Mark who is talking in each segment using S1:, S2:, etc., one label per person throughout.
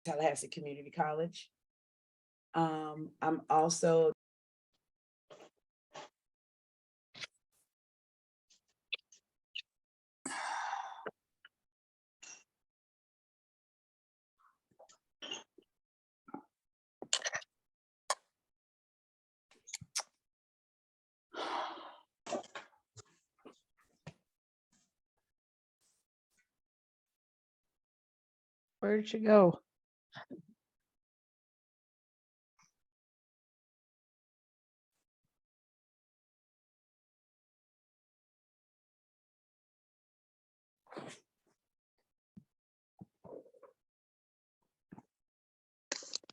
S1: Tallahassee Community College. I'm also
S2: Where did you go?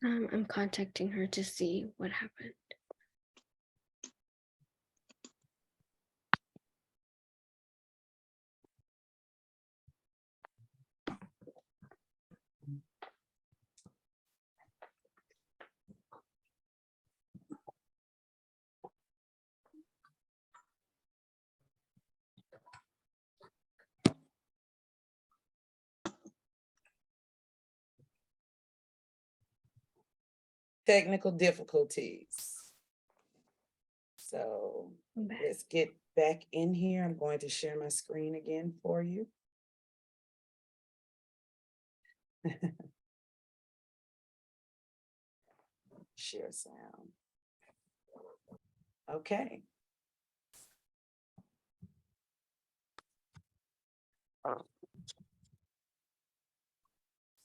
S3: I'm contacting her to see what happened.
S1: technical difficulties. So let's get back in here. I'm going to share my screen again for you. Share sound. Okay.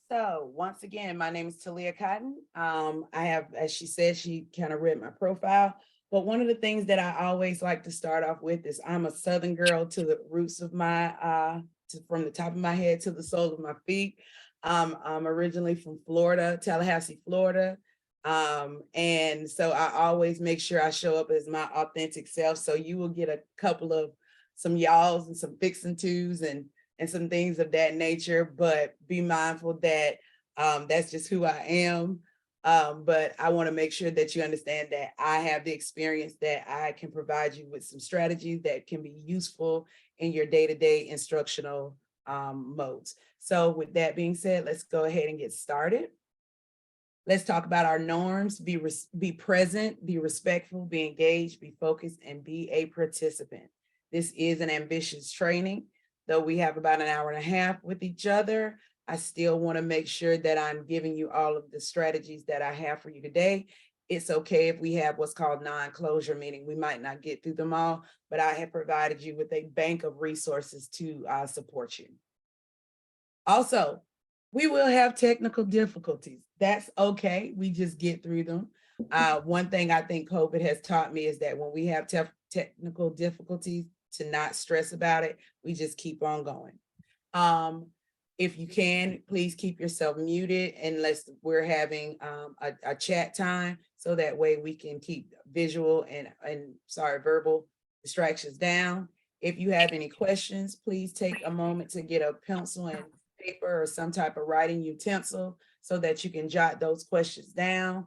S1: So once again, my name is Talia Cotton. I have, as she said, she kind of read my profile. But one of the things that I always like to start off with is I'm a Southern girl to the roots of my, from the top of my head to the soles of my feet. I'm originally from Florida, Tallahassee, Florida. And so I always make sure I show up as my authentic self. So you will get a couple of some y'alls and some fixing twos and some things of that nature, but be mindful that that's just who I am. But I want to make sure that you understand that I have the experience that I can provide you with some strategies that can be useful in your day-to-day instructional modes. So with that being said, let's go ahead and get started. Let's talk about our norms. Be present, be respectful, be engaged, be focused, and be a participant. This is an ambitious training. Though we have about an hour and a half with each other, I still want to make sure that I'm giving you all of the strategies that I have for you today. It's okay if we have what's called non-closure, meaning we might not get through them all, but I have provided you with a bank of resources to support you. Also, we will have technical difficulties. That's okay. We just get through them. One thing I think COVID has taught me is that when we have technical difficulties, to not stress about it. We just keep on going. If you can, please keep yourself muted unless we're having a chat time, so that way we can keep visual and verbal distractions down. If you have any questions, please take a moment to get a pencil and paper or some type of writing utensil so that you can jot those questions down.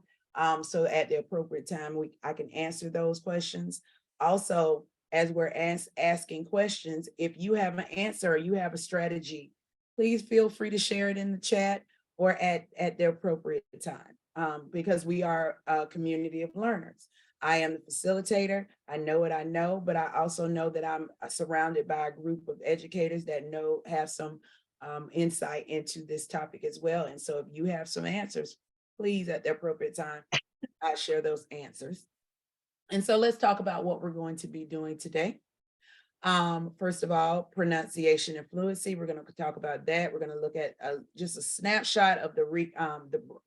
S1: So at the appropriate time, I can answer those questions. Also, as we're asking questions, if you have an answer or you have a strategy, please feel free to share it in the chat or at the appropriate time, because we are a community of learners. I am the facilitator. I know what I know, but I also know that I'm surrounded by a group of educators that have some insight into this topic as well. And so if you have some answers, please at the appropriate time, I share those answers. And so let's talk about what we're going to be doing today. First of all, pronunciation and fluency. We're going to talk about that. We're going to look at just a snapshot of the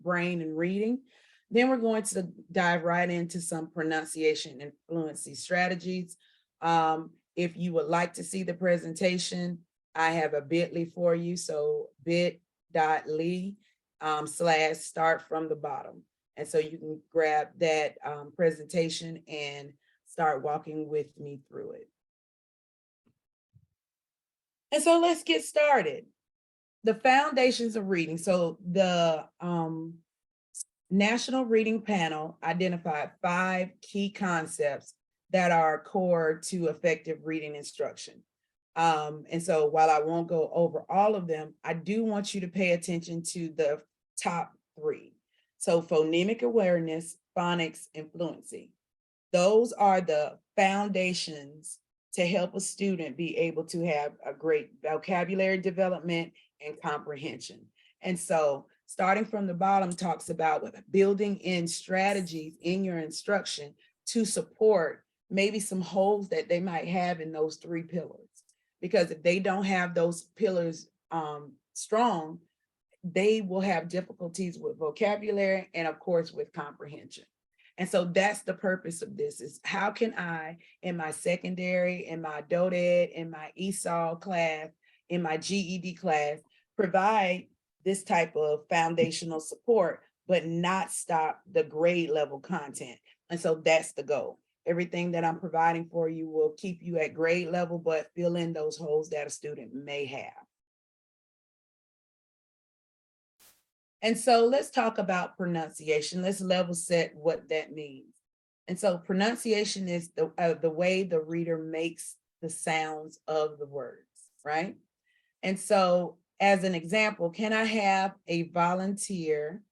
S1: brain and reading. Then we're going to dive right into some pronunciation and fluency strategies. If you would like to see the presentation, I have a bit.ly for you. So bit.ly / start from the bottom. And so you can grab that presentation and start walking with me through it. And so let's get started. The foundations of reading. So the National Reading Panel identified 5 key concepts that are core to effective reading instruction. And so while I won't go over all of them, I do want you to pay attention to the top three. So phonemic awareness, phonics, and fluency. Those are the foundations to help a student be able to have a great vocabulary development and comprehension. And so starting from the bottom talks about building in strategies in your instruction to support maybe some holes that they might have in those three pillars. Because if they don't have those pillars strong, they will have difficulties with vocabulary and of course with comprehension. And so that's the purpose of this, is how can I, in my secondary, in my adult ed, in my ESOL class, in my GED class, provide this type of foundational support, but not stop the grade level content. And so that's the goal. Everything that I'm providing for you will keep you at grade level, but fill in those holes that a student may have. And so let's talk about pronunciation. Let's level set what that means. And so pronunciation is the way the reader makes the sounds of the words, right? And so as an example, can I have a volunteer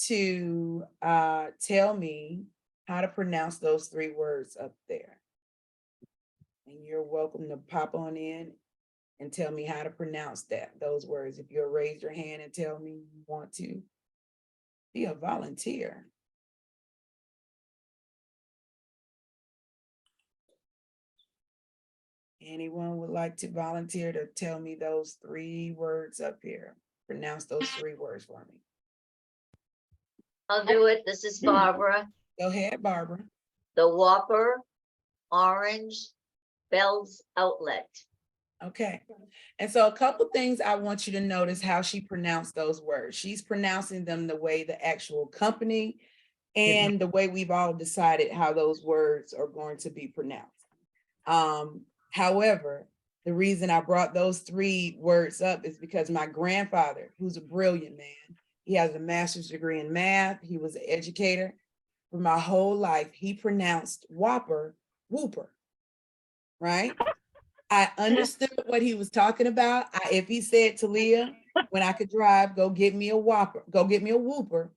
S1: to tell me how to pronounce those three words up there? And you're welcome to pop on in and tell me how to pronounce those words. If you'll raise your hand and tell me you want to be a volunteer. Anyone would like to volunteer to tell me those three words up here? Pronounce those three words for me.
S4: I'll do it. This is Barbara.
S1: Go ahead, Barbara.
S4: The Whopper, Orange, Bell's Outlet.
S1: Okay. And so a couple things I want you to notice how she pronounced those words. She's pronouncing them the way the actual company and the way we've all decided how those words are going to be pronounced. However, the reason I brought those three words up is because my grandfather, who's a brilliant man, he has a master's degree in math. He was an educator. For my whole life, he pronounced Whopper, Whooper, right? I understood what he was talking about. If he said, Talia, when I could drive, go get me a Whopper, go get me a Whooper,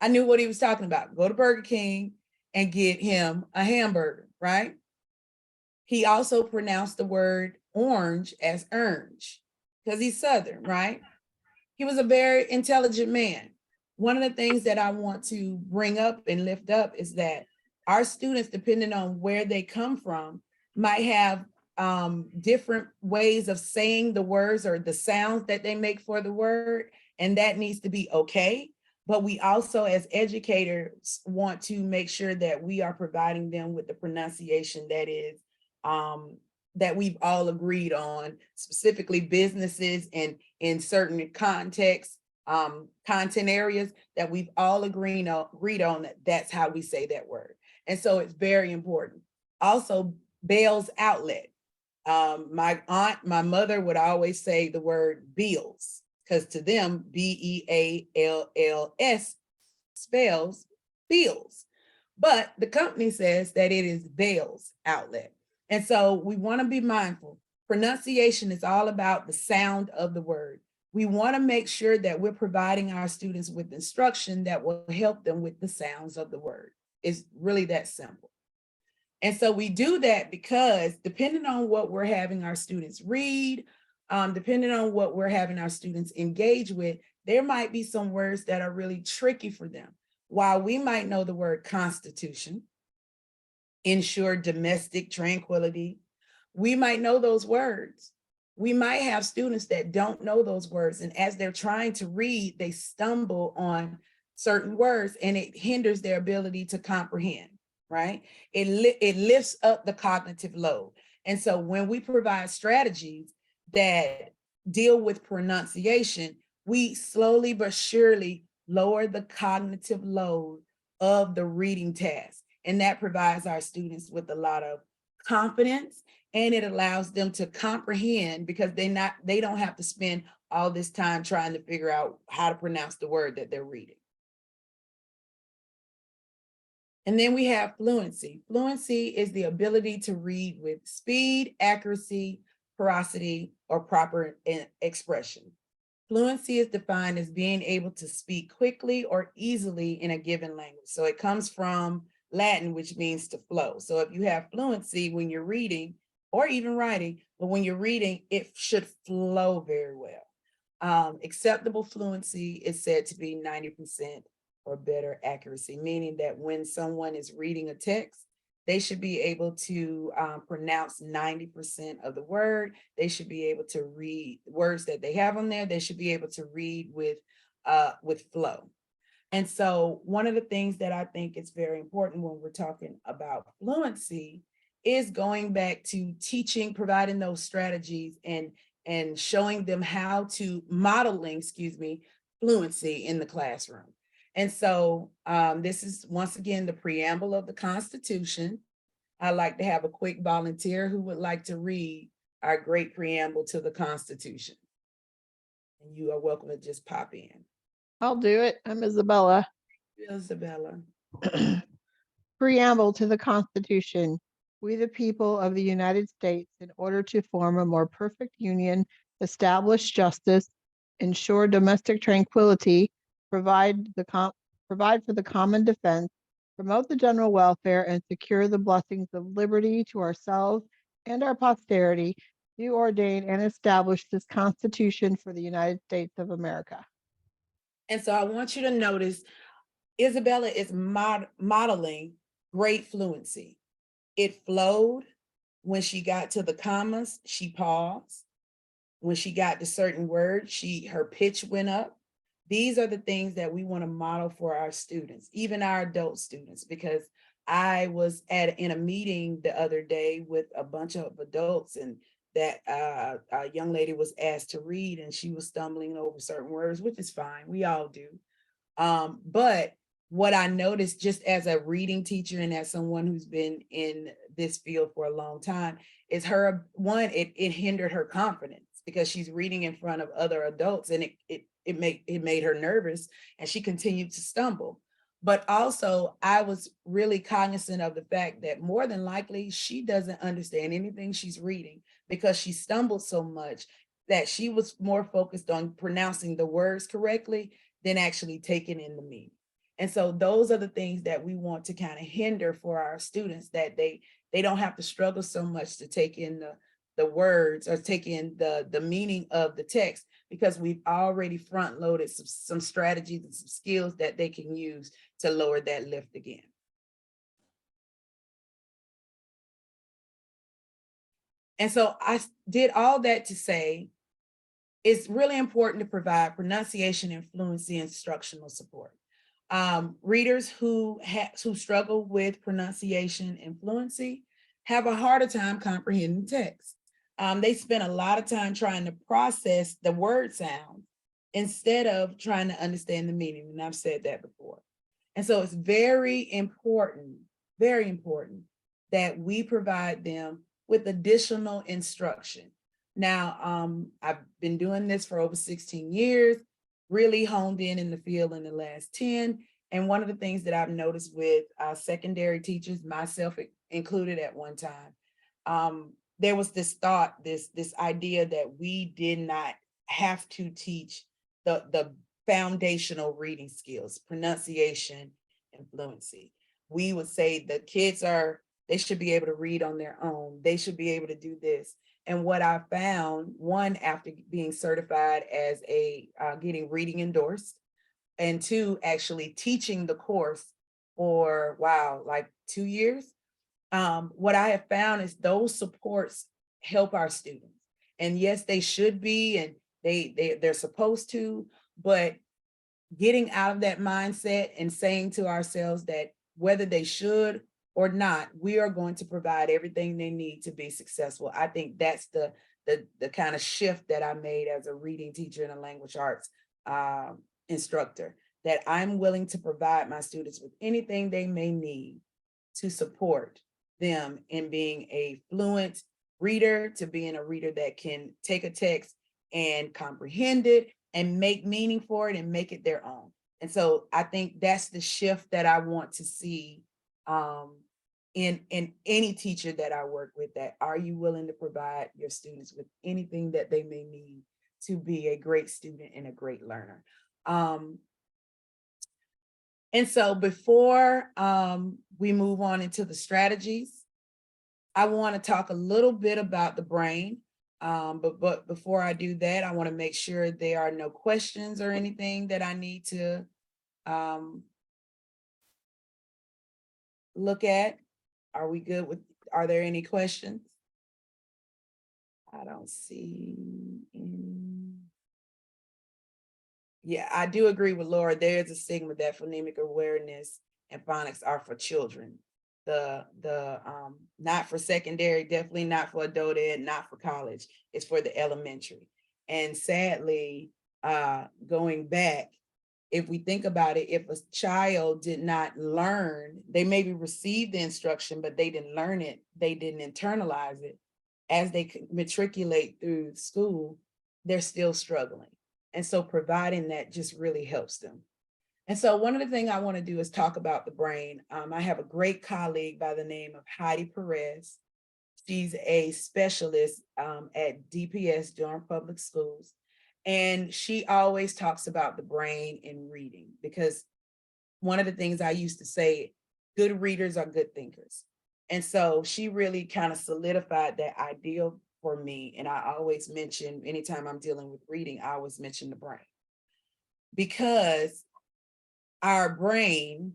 S1: I knew what he was talking about. Go to Burger King and get him a hamburger, right? He also pronounced the word orange as orange because he's Southern, right? He was a very intelligent man. One of the things that I want to bring up and lift up is that our students, depending on where they come from, might have different ways of saying the words or the sounds that they make for the word, and that needs to be okay. But we also, as educators, want to make sure that we are providing them with the pronunciation that is that we've all agreed on, specifically businesses and in certain contexts, content areas that we've all agreed on that that's how we say that word. And so it's very important. Also, Bell's Outlet. My mother would always say the word bills, because to them, B-E-A-L-L-S spells bills. But the company says that it is Bell's Outlet. And so we want to be mindful. Pronunciation is all about the sound of the word. We want to make sure that we're providing our students with instruction that will help them with the sounds of the word. It's really that simple. And so we do that because depending on what we're having our students read, depending on what we're having our students engage with, there might be some words that are really tricky for them. While we might know the word constitution, ensure domestic tranquility, we might know those words. We might have students that don't know those words, and as they're trying to read, they stumble on certain words and it hinders their ability to comprehend, right? It lifts up the cognitive load. And so when we provide strategies that deal with pronunciation, we slowly but surely lower the cognitive load of the reading task. And that provides our students with a lot of confidence, and it allows them to comprehend because they don't have to spend all this time trying to figure out how to pronounce the word that they're reading. And then we have fluency. Fluency is the ability to read with speed, accuracy, ferocity, or proper expression. Fluency is defined as being able to speak quickly or easily in a given language. So it comes from Latin, which means to flow. So if you have fluency when you're reading or even writing, but when you're reading, it should flow very well. Acceptable fluency is said to be 90% or better accuracy, meaning that when someone is reading a text, they should be able to pronounce 90% of the word. They should be able to read words that they have on there. They should be able to read with flow. And so one of the things that I think is very important when we're talking about fluency is going back to teaching, providing those strategies and showing them how to modeling, fluency in the classroom. And so this is once again the preamble of the Constitution. I'd like to have a quick volunteer who would like to read our great preamble to the Constitution. And you are welcome to just pop in.
S2: I'll do it. I'm Isabella.
S1: Isabella.
S2: Preamble to the Constitution. We, the people of the United States, in order to form a more perfect union, establish justice, ensure domestic tranquility, provide for the common defense, promote the general welfare, and secure the blessings of liberty to ourselves and our posterity, do ordain and establish this Constitution for the United States of America.
S1: And so I want you to notice Isabella is modeling great fluency. It flowed. When she got to the commas, she paused. When she got to certain words, her pitch went up. These are the things that we want to model for our students, even our adult students, because I was in a meeting the other day with a bunch of adults, and that a young lady was asked to read and she was stumbling over certain words, which is fine. We all do. But what I noticed just as a reading teacher and as someone who's been in this field for a long time is it hindered her confidence because she's reading in front of other adults, and it made her nervous, and she continued to stumble. But also I was really cognizant of the fact that more than likely she doesn't understand anything she's reading because she stumbled so much that she was more focused on pronouncing the words correctly than actually taking in the meaning. And so those are the things that we want to kind of hinder for our students, that they don't have to struggle so much to take in the words or take in the meaning of the text, because we've already front loaded some strategies and some skills that they can use to lower that lift again. And so I did all that to say it's really important to provide pronunciation and fluency instructional support. Readers who struggle with pronunciation and fluency have a harder time comprehending text. They spend a lot of time trying to process the word sound instead of trying to understand the meaning. And I've said that before. And so it's very important that we provide them with additional instruction. Now, I've been doing this for over 16 years, really honed in the field in the last 10. And one of the things that I've noticed with secondary teachers, myself included at one time, there was this thought, this idea that we did not have to teach the foundational reading skills, pronunciation and fluency. We would say the kids they should be able to read on their own. They should be able to do this. And what I found, one, after being certified as getting reading endorsed, and two, actually teaching the course for, like 2 years, what I have found is those supports help our students. And yes, they should be, and they're supposed to, but getting out of that mindset and saying to ourselves that whether they should or not, we are going to provide everything they need to be successful. I think that's the kind of shift that I made as a reading teacher and a language arts instructor, that I'm willing to provide my students with anything they may need to support them in being a fluent reader, to being a reader that can take a text and comprehend it and make meaning for it and make it their own. And so I think that's the shift that I want to see in any teacher that I work with, that are you willing to provide your students with anything that they may need to be a great student and a great learner. And so before we move on into the strategies, I want to talk a little bit about the brain. But before I do that, I want to make sure there are no questions or anything that I need to look at. Are we good with, are there any questions? I don't see any. Yeah, I do agree with Laura. There's a stigma that phonemic awareness and phonics are for children. Not for secondary, definitely not for adult ed, not for college. It's for the elementary. And sadly, going back, if we think about it, if a child did not learn, they maybe received the instruction, but they didn't learn it, they didn't internalize it. As they matriculate through school, they're still struggling. And so providing that just really helps them. And so one of the things I want to do is talk about the brain. I have a great colleague by the name of Heidi Perez. She's a specialist at DPS, Durham Public Schools. And she always talks about the brain in reading, because one of the things I used to say, good readers are good thinkers. And so she really kind of solidified that ideal for me. And I always mention, anytime I'm dealing with reading, I always mention the brain. Because our brain,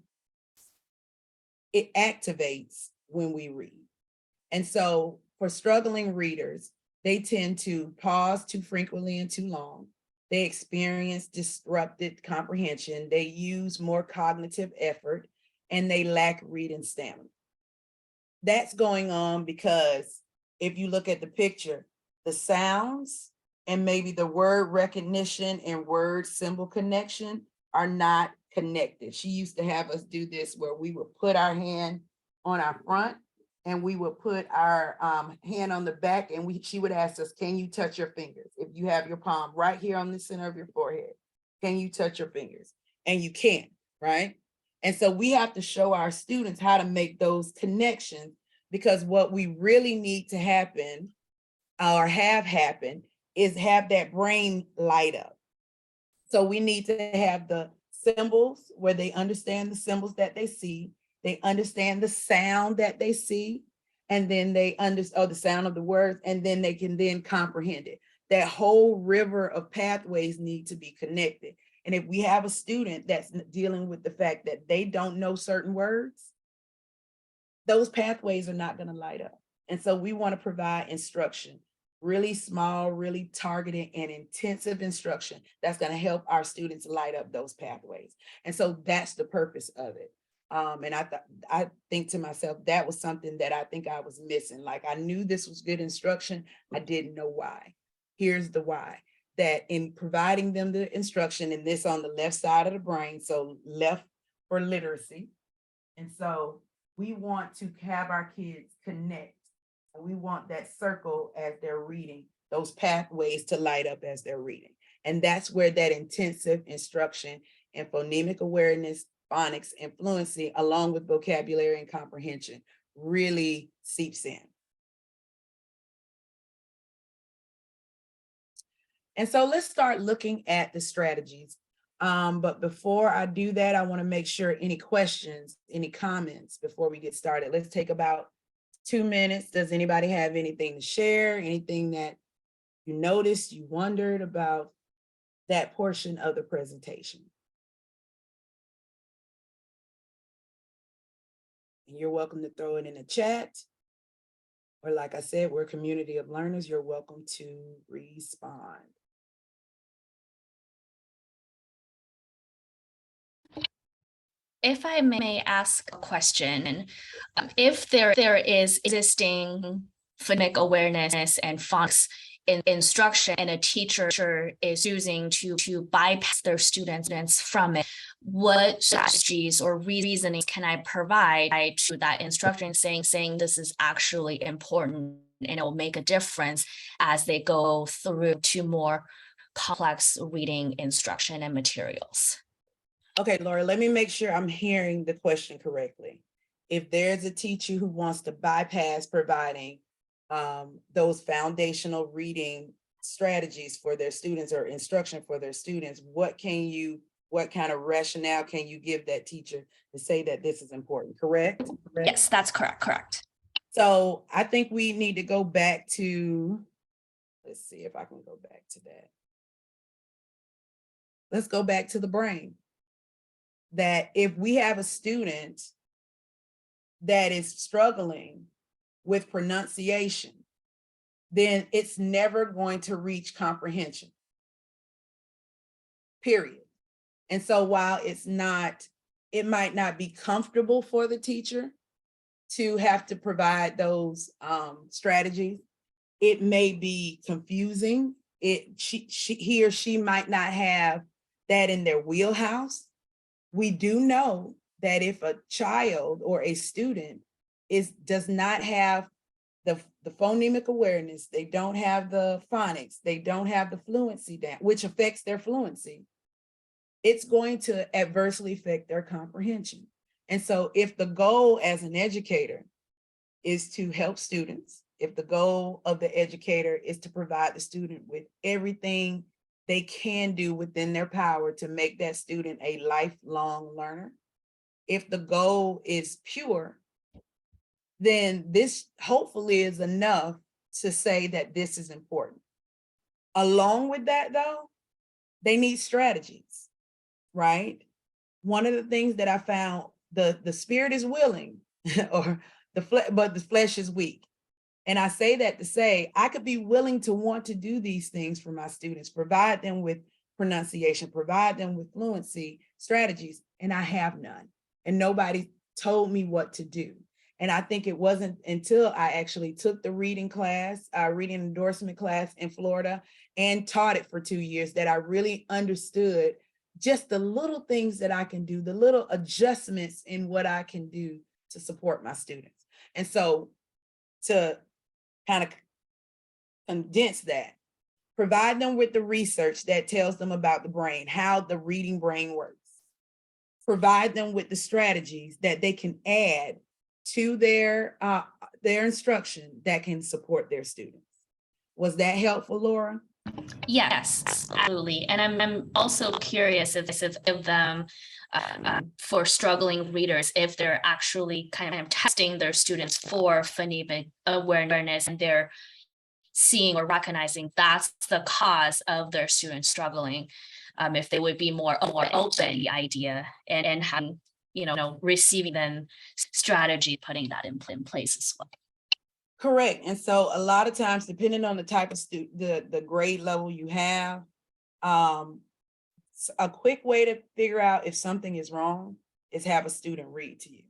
S1: it activates when we read. And so for struggling readers, they tend to pause too frequently and too long. They experience disrupted comprehension. They use more cognitive effort, and they lack reading stamina. That's going on because if you look at the picture, the sounds and maybe the word recognition and word symbol connection are not connected. She used to have us do this where we would put our hand on our front and we would put our hand on the back, and she would ask us, can you touch your fingers? If you have your palm right here on the center of your forehead, can you touch your fingers? And you can't, right? And so we have to show our students how to make those connections, because what we really need to happen or have happen is have that brain light up. So we need to have the symbols where they understand the symbols that they see. They understand the sound that they see, and then they understand the sound of the words, and then they can then comprehend it. That whole river of pathways need to be connected. And if we have a student that's dealing with the fact that they don't know certain words, those pathways are not going to light up. And so we want to provide instruction, really small, really targeted and intensive instruction that's going to help our students light up those pathways. And so that's the purpose of it. And I think to myself, that was something that I think I was missing. Like, I knew this was good instruction. I didn't know why. Here's the why. That in providing them the instruction, and this on the left side of the brain, so left for literacy. And so we want to have our kids connect. And we want that circle as they're reading, those pathways to light up as they're reading. And that's where that intensive instruction in phonemic awareness, phonics, and fluency, along with vocabulary and comprehension, really seeps in. And so let's start looking at the strategies. But before I do that, I want to make sure any questions, any comments before we get started. Let's take about 2 minutes. Does anybody have anything to share? Anything that you noticed, you wondered about that portion of the presentation? And you're welcome to throw it in the chat. Or like I said, we're a community of learners. You're welcome to respond.
S5: If I may ask a question, if there is existing phonic awareness and phonics in instruction, and a teacher is choosing to bypass their students from it, what strategies or reasonings can I provide to that instructor, saying this is actually important and it will make a difference as they go through to more complex reading instruction and materials?
S1: Okay, Laura, let me make sure I'm hearing the question correctly. If there's a teacher who wants to bypass providing those foundational reading strategies for their students or instruction for their students, what kind of rationale can you give that teacher to say that this is important, correct?
S5: Yes, that's correct.
S1: So I think we need to go back to, let's see if I can go back to that. Let's go back to the brain. That if we have a student that is struggling with pronunciation, then it's never going to reach comprehension, period. And so while it might not be comfortable for the teacher to have to provide those strategies, it may be confusing. He or she might not have that in their wheelhouse. We do know that if a child or a student does not have the phonemic awareness, they don't have the phonics, they don't have the fluency down, which affects their fluency, it's going to adversely affect their comprehension. And so if the goal as an educator is to help students, if the goal of the educator is to provide the student with everything they can do within their power to make that student a lifelong learner, if the goal is pure, then this hopefully is enough to say that this is important. Along with that though, they need strategies, right? One of the things that I found, the spirit is willing or but the flesh is weak. And I say that to say, I could be willing to want to do these things for my students, provide them with pronunciation, provide them with fluency strategies, and I have none. And nobody told me what to do. And I think it wasn't until I actually took the reading class, reading endorsement class in Florida and taught it for 2 years that I really understood just the little things that I can do, the little adjustments in what I can do to support my students. And so to kind of condense that, provide them with the research that tells them about the brain, how the reading brain works. Provide them with the strategies that they can add to their instruction that can support their students. Was that helpful, Laura?
S5: Yes, absolutely. And I'm also curious if them for struggling readers, if they're actually kind of testing their students for phonemic awareness and they're seeing or recognizing that's the cause of their students struggling, if they would be more open to the idea and having, receiving then strategy, putting that in place as well.
S1: Correct. And so a lot of times, depending on the type of the grade level you have, a quick way to figure out if something is wrong is have a student read to you.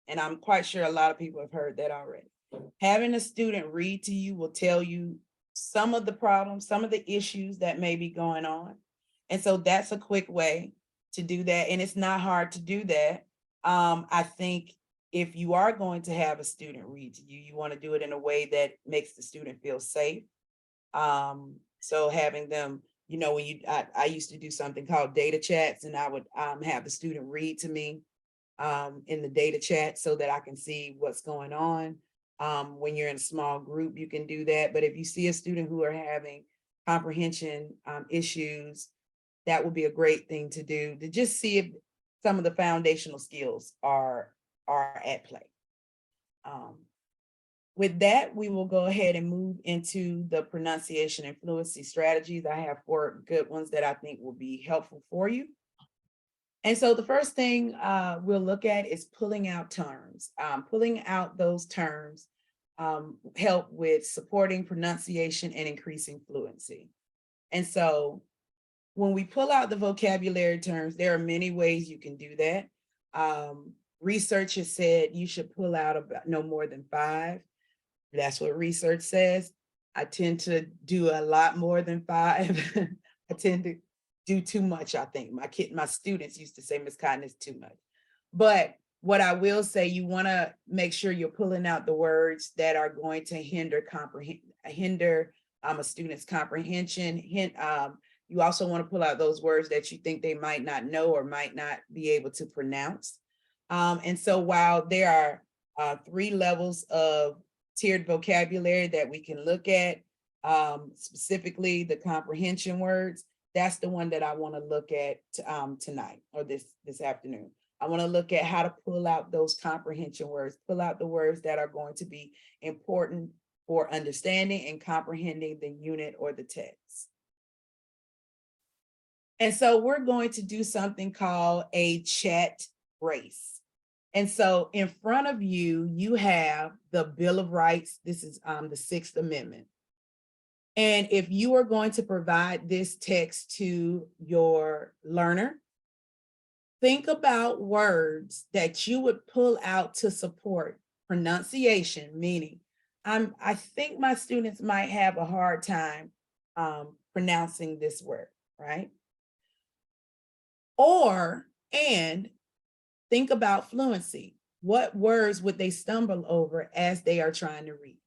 S1: And I'm quite sure a lot of people have heard that already. Having a student read to you will tell you some of the problems, some of the issues that may be going on. And so that's a quick way to do that. And it's not hard to do that. I think if you are going to have a student read to you, you want to do it in a way that makes the student feel safe. So having them, I used to do something called data chats, and I would have the student read to me in the data chat so that I can see what's going on. When you're in a small group, you can do that. But if you see a student who are having comprehension issues, that would be a great thing to do, to just see if some of the foundational skills are at play. With that, we will go ahead and move into the pronunciation and fluency strategies. I have 4 good ones that I think will be helpful for you. And so the first thing we'll look at is pulling out terms. Pulling out those terms help with supporting pronunciation and increasing fluency. And so when we pull out the vocabulary terms, there are many ways you can do that. Research has said you should pull out about no more than 5. That's what research says. I tend to do a lot more than 5. I tend to do too much, I think. My students used to say, Ms. Cotton, is too much. But what I will say, you want to make sure you're pulling out the words that are going to hinder a student's comprehension. You also want to pull out those words that you think they might not know or might not be able to pronounce. And so while there are 3 levels of tiered vocabulary that we can look at, specifically the comprehension words. That's the one that I want to look at tonight or this afternoon. I want to look at how to pull out those comprehension words, pull out the words that are going to be important for understanding and comprehending the unit or the text. And so we're going to do something called a chat race. And so in front of you, you have the Bill of Rights. This is the Sixth Amendment. And if you are going to provide this text to your learner, think about words that you would pull out to support pronunciation, meaning I think my students might have a hard time pronouncing this word, right? And think about fluency. What words would they stumble over as they are trying to read?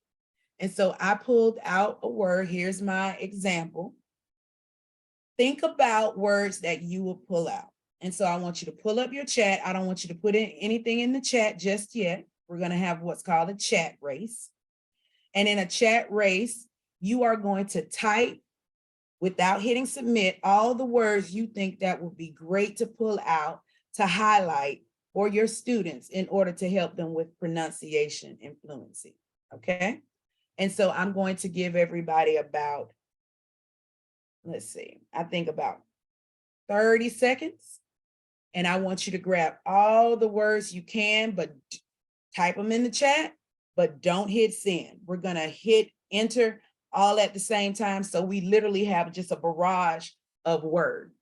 S1: And so I pulled out a word. Here's my example. Think about words that you will pull out. And so I want you to pull up your chat. I don't want you to put in anything in the chat just yet. We're going to have what's called a chat race. And in a chat race, you are going to type without hitting submit all the words you think that would be great to pull out to highlight for your students in order to help them with pronunciation and fluency. Okay. And so I'm going to give everybody about, let's see, I think about 30 seconds. And I want you to grab all the words you can, but type them in the chat, but don't hit send. We're going to hit enter all at the same time. So we literally have just a barrage of words.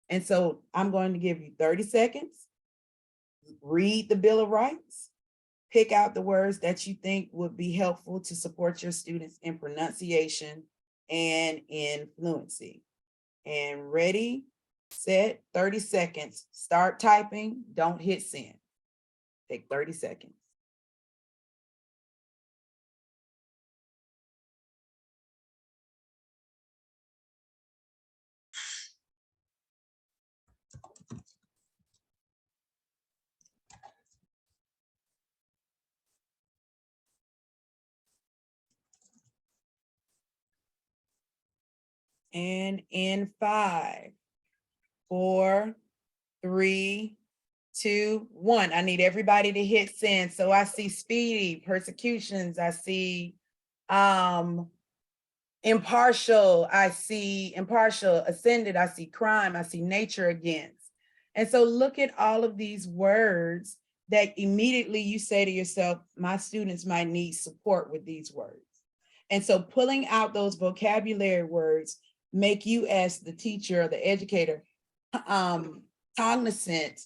S1: And so I'm going to give you 30 seconds. Read the Bill of Rights. Pick out the words that you think would be helpful to support your students in pronunciation and in fluency. And ready, set, 30 seconds. Start typing, don't hit send. Take 30 seconds. And in 5, 4, 3, 2, 1. I need everybody to hit send. So I see speedy, persecutions. I see impartial. I see impartial, ascended. I see crime. I see nature against. And so look at all of these words that immediately you say to yourself, my students might need support with these words. And so pulling out those vocabulary words make you as the teacher or the educator cognizant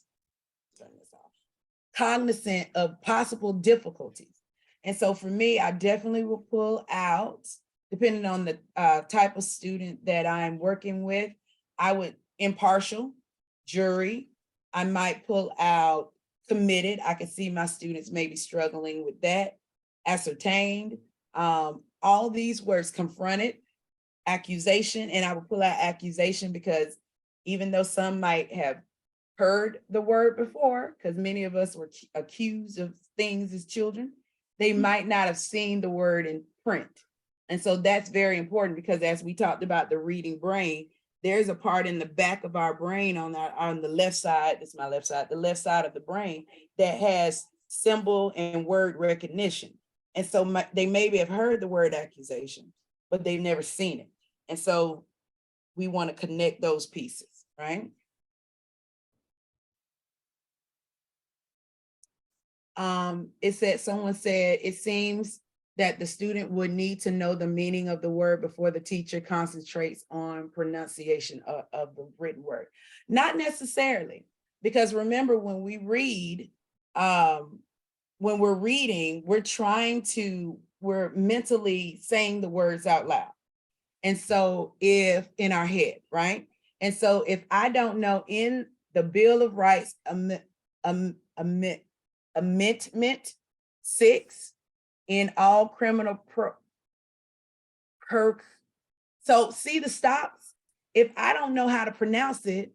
S1: of possible difficulties. And so for me, I definitely will pull out, depending on the type of student that I'm working with, I would impartial, jury, I might pull out committed. I can see my students maybe struggling with that, ascertained, all these words, confronted, accusation, and I will pull out accusation because even though some might have heard the word before, because many of us were accused of things as children, they might not have seen the word in print. And so that's very important because as we talked about the reading brain, there's a part in the back of our brain on the left side, this is my left side, the left side of the brain that has symbol and word recognition. And so they maybe have heard the word accusation, but they've never seen it. And so we want to connect those pieces, right? Someone said, it seems that the student would need to know the meaning of the word before the teacher concentrates on pronunciation of the written word. Not necessarily, because remember when we read, when we're reading, we're mentally saying the words out loud. And so if in our head, right? And so if I don't know in the Bill of Rights, Amendment 6, in all criminal so see the stops. If I don't know how to pronounce it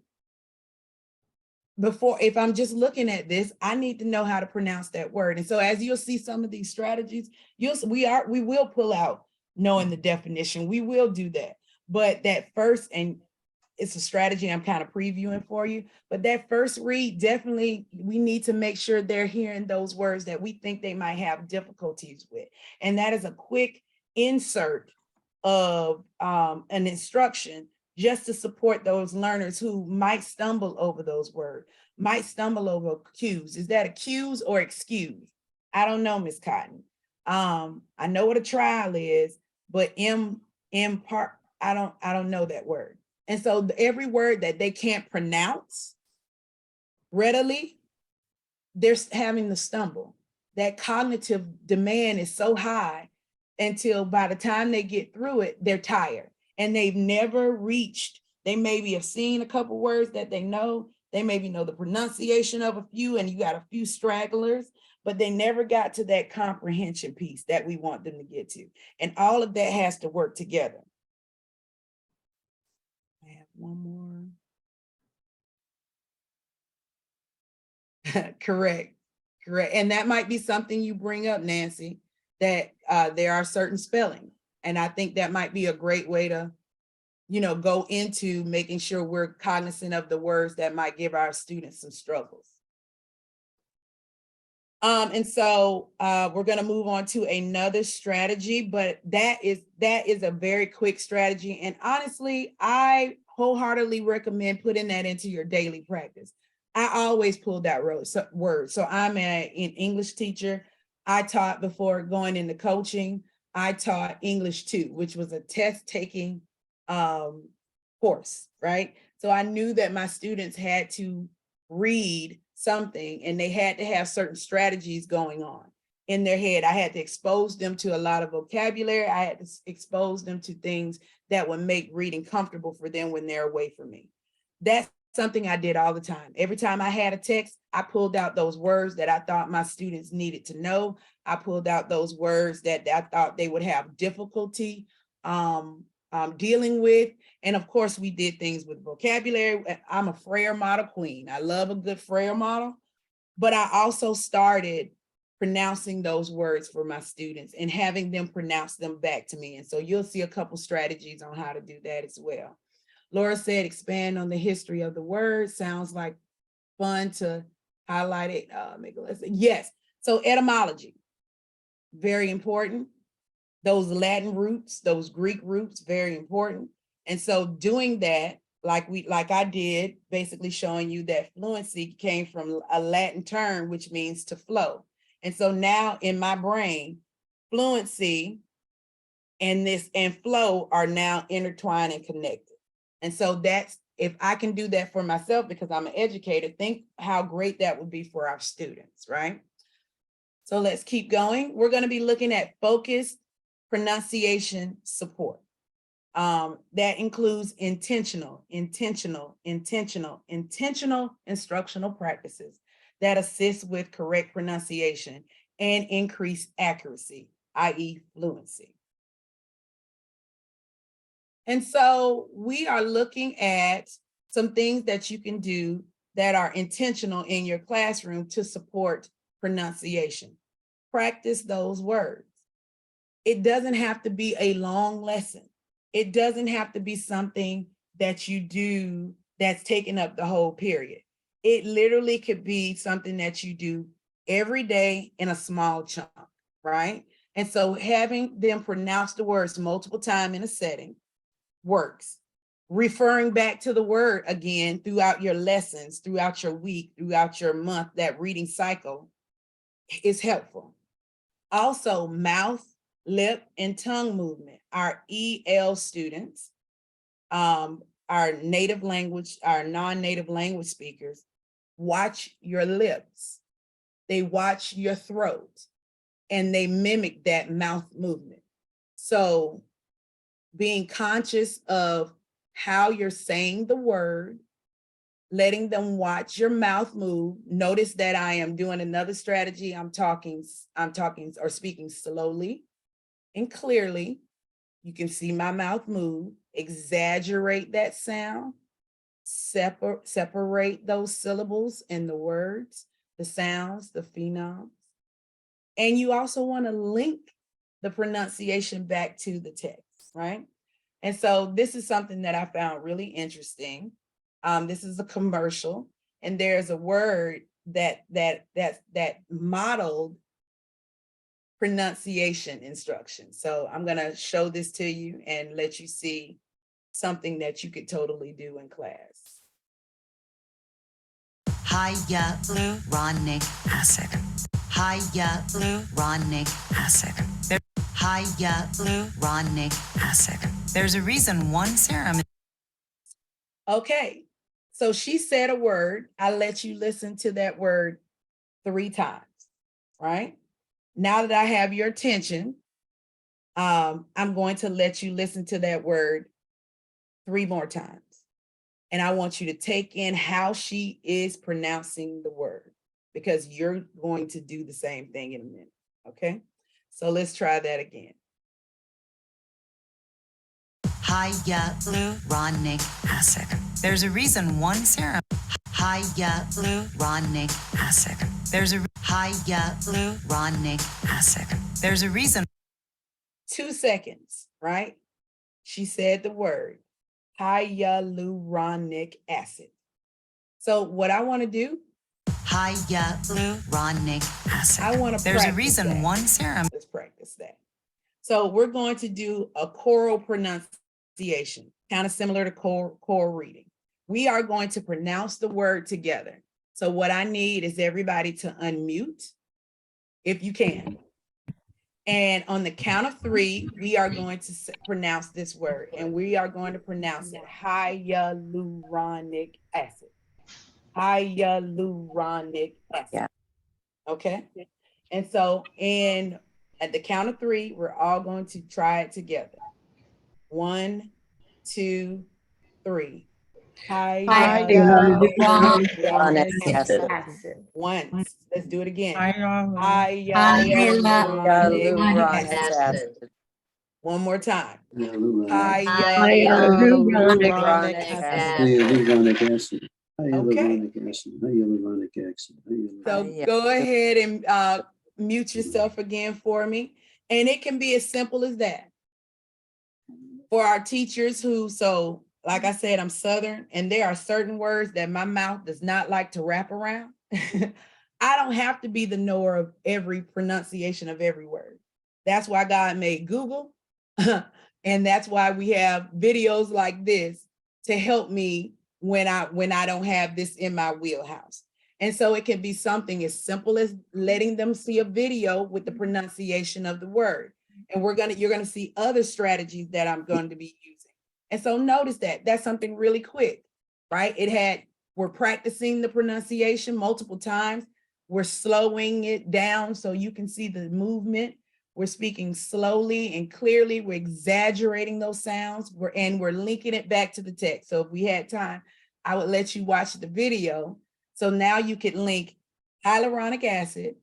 S1: before, if I'm just looking at this, I need to know how to pronounce that word. And so as you'll see some of these strategies, we will pull out knowing the definition. We will do that. But that first, and it's a strategy I'm kind of previewing for you, but that first read, definitely, we need to make sure they're hearing those words that we think they might have difficulties with. And that is a quick insert of an instruction just to support those learners who might stumble over those words, might stumble over cues. Is that accuse or excuse? I don't know, Ms. Cotton. I know what a trial is, but in part, I don't know that word. And so every word that they can't pronounce readily, they're having to stumble. That cognitive demand is so high until by the time they get through it, they're tired and they've never reached. They maybe have seen a couple words that they know. They maybe know the pronunciation of a few, and you got a few stragglers, but they never got to that comprehension piece that we want them to get to. And all of that has to work together. I have one more. Correct. And that might be something you bring up, Nancy, that there are certain spelling. And I think that might be a great way to, go into making sure we're cognizant of the words that might give our students some struggles. And so we're going to move on to another strategy, but that is a very quick strategy. And honestly, I wholeheartedly recommend putting that into your daily practice. I always pulled that word. So I'm an English teacher. I taught before going into coaching. I taught English 2, which was a test taking course, right? So I knew that my students had to read something and they had to have certain strategies going on in their head. I had to expose them to a lot of vocabulary. I had to expose them to things that would make reading comfortable for them when they're away from me. That's something I did all the time. Every time I had a text, I pulled out those words that I thought my students needed to know. I pulled out those words that I thought they would have difficulty dealing with. And of course, we did things with vocabulary. I'm a Frayer model queen. I love a good Frayer model, but I also started pronouncing those words for my students and having them pronounce them back to me. And so you'll see a couple strategies on how to do that as well. Laura said, expand on the history of the word. Sounds like fun to highlight it. Make a lesson. Yes. So etymology, very important. Those Latin roots, those Greek roots, very important. And so doing that, like I did, basically showing you that fluency came from a Latin term, which means to flow. And so now in my brain, fluency and flow are now intertwined and connected. And so that's, if I can do that for myself, because I'm an educator, think how great that would be for our students, right? So let's keep going. We're going to be looking at focused pronunciation support. That includes intentional instructional practices that assist with correct pronunciation and increase accuracy, i.e. fluency. And so we are looking at some things that you can do that are intentional in your classroom to support pronunciation. Practice those words. It doesn't have to be a long lesson. It doesn't have to be something that you do that's taking up the whole period. It literally could be something that you do every day in a small chunk, right? And so having them pronounce the words multiple times in a setting works. Referring back to the word again throughout your lessons, throughout your week, throughout your month, that reading cycle is helpful. Also, mouth, lip, and tongue movement. Our EL students, our non-native language speakers, watch your lips. They watch your throat and they mimic that mouth movement. So being conscious of how you're saying the word, letting them watch your mouth move. Notice that I am doing another strategy. I'm talking or speaking slowly and clearly. You can see my mouth move. Exaggerate that sound. Separate those syllables in the words, the sounds, the phonemes. And you also want to link the pronunciation back to the text, right? And so this is something that I found really interesting. This is a commercial, and there's a word that modeled pronunciation instruction. So I'm gonna show this to you and let you see something that you could totally do in class.
S6: Hyaluronic acid. Hyaluronic acid. Hyaluronic acid. There's a reason one serum.
S1: Okay, so she said a word. I let you listen to that word 3 times, right? Now that I have your attention, I'm going to let you listen to that word 3 more times. And I want you to take in how she is pronouncing the word, because you're going to do the same thing in a minute, okay? So let's try that again.
S6: Hyaluronic acid. There's a reason one serum. Hyaluronic acid. There's a hyaluronic acid. There's a reason.
S1: 2 seconds, right? She said the word hyaluronic acid. So what I want to do,
S6: Hyaluronic acid.
S1: I want to
S6: There's a
S1: practice
S6: reason
S1: that.
S6: one serum.
S1: Let's practice that. So we're going to do a choral pronunciation, kind of similar to choral reading. We are going to pronounce the word together. So what I need is everybody to unmute, if you can. And on the count of 3, we are going to pronounce this word, and we are going to pronounce it hyaluronic acid. Hyaluronic acid.
S6: Yeah.
S1: Okay. And so at the count of 3, we're all going to try it together. 1, 2, 3.
S2: Hyaluronic acid.
S1: Once. Let's do it again.
S2: Hyaluronic
S4: Acid.
S1: One more time.
S2: Hyaluronic acid.
S7: Hyaluronic acid.
S1: Okay.
S7: Hyaluronic acid.
S1: So go ahead and mute yourself again for me. And it can be as simple as that. For our teachers who, so like I said, I'm Southern, and there are certain words that my mouth does not like to wrap around. I don't have to be the knower of every pronunciation of every word. That's why God made Google. And that's why we have videos like this to help me when I don't have this in my wheelhouse. And so it can be something as simple as letting them see a video with the pronunciation of the word. And you're gonna see other strategies that I'm going to be using. And so notice that's something really quick, right? We're practicing the pronunciation multiple times. We're slowing it down so you can see the movement. We're speaking slowly and clearly. We're exaggerating those sounds. We're linking it back to the text. So if we had time, I would let you watch the video. So now you can link hyaluronic acid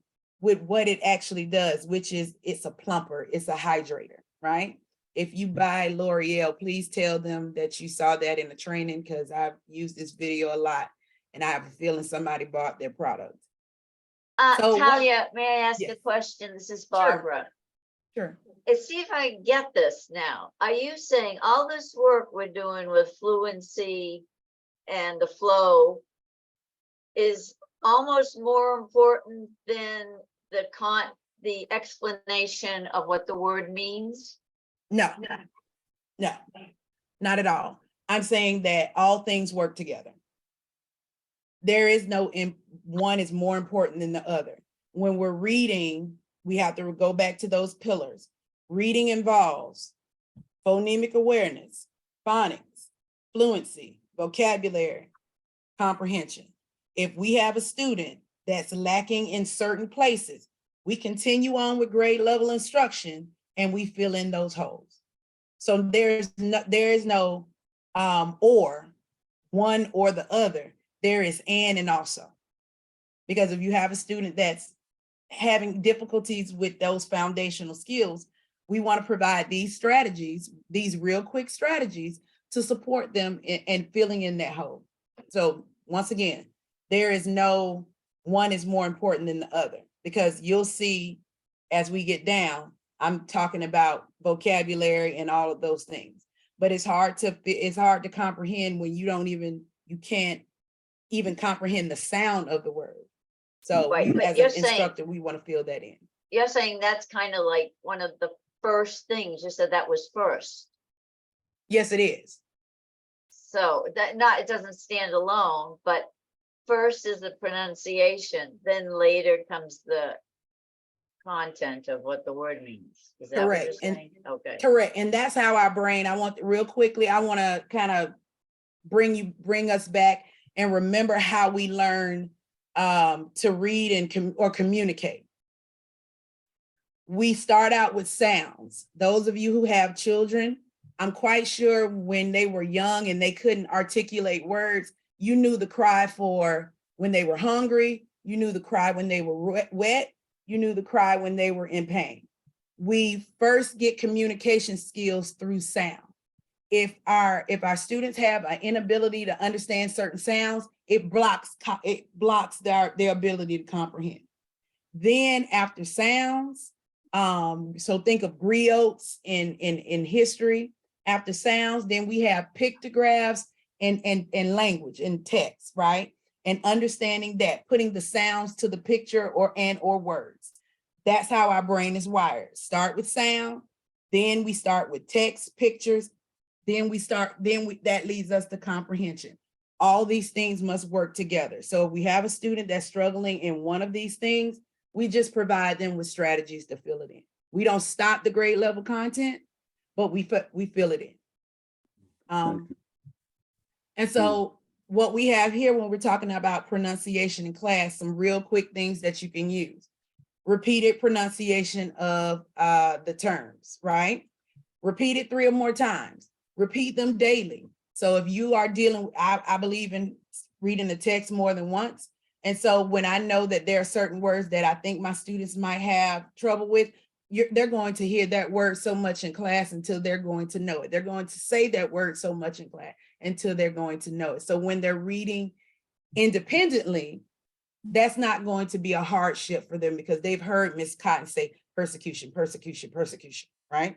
S1: with what it actually does, which is it's a plumper, it's a hydrator, right? If you buy L'Oreal, please tell them that you saw that in the training, because I've used this video a lot and I have a feeling somebody bought their product. So
S4: Talia, may I ask
S1: Yes.
S4: a question? This is
S1: Sure.
S4: Barbara.
S1: Sure.
S4: Let's see if I get this now. Are you saying all this work we're doing with fluency and the flow is almost more important than the explanation of what the word means?
S1: No, not at all. I'm saying that all things work together. There is no one is more important than the other. When we're reading, we have to go back to those pillars. Reading involves phonemic awareness, phonics, fluency, vocabulary, comprehension. If we have a student that's lacking in certain places, we continue on with grade level instruction and we fill in those holes. So there is no or one or the other. There is and also. Because if you have a student that's having difficulties with those foundational skills, we want to provide these strategies, these real quick strategies to support them in filling in that hole. So once again, there is no one is more important than the other, because you'll see as we get down, I'm talking about vocabulary and all of those things. But it's hard to comprehend when you can't even comprehend the sound of the word. So
S4: Right, but
S1: as
S4: you're
S1: an
S4: saying-
S1: instructor, we want to fill that in.
S4: You're saying that's kind of like one of the first things, you said that was first.
S1: Yes, it is.
S4: So it doesn't stand alone, but first is the pronunciation, then later comes the content of what the word means. Is that what you're
S1: Correct. And-
S4: saying? Okay.
S1: Correct. And that's how our brain, I want to kind of bring us back and remember how we learn to read and or communicate. We start out with sounds. Those of you who have children, I'm quite sure when they were young and they couldn't articulate words, you knew the cry for when they were hungry, you knew the cry when they were wet, you knew the cry when they were in pain. We first get communication skills through sound. If our students have an inability to understand certain sounds, it blocks their ability to comprehend. Then after sounds, so think of griots in history. After sounds, then we have pictographs and language and text, right? And understanding that, putting the sounds to the picture or words. That's how our brain is wired. Start with sound, then we start with text, pictures, that leads us to comprehension. All these things must work together. So if we have a student that's struggling in one of these things, we just provide them with strategies to fill it in. We don't stop the grade level content, but we fill it in. And so what we have here when we're talking about pronunciation in class, some real quick things that you can use. Repeated pronunciation of the terms, right? Repeat it 3 or more times. Repeat them daily. So if you are dealing, I believe in reading the text more than once. And so when I know that there are certain words that I think my students might have trouble with, they're going to hear that word so much in class until they're going to know it. They're going to say that word so much in class until they're going to know it. So when they're reading independently, that's not going to be a hardship for them because they've heard Ms. Cotton say persecution, persecution, persecution, right?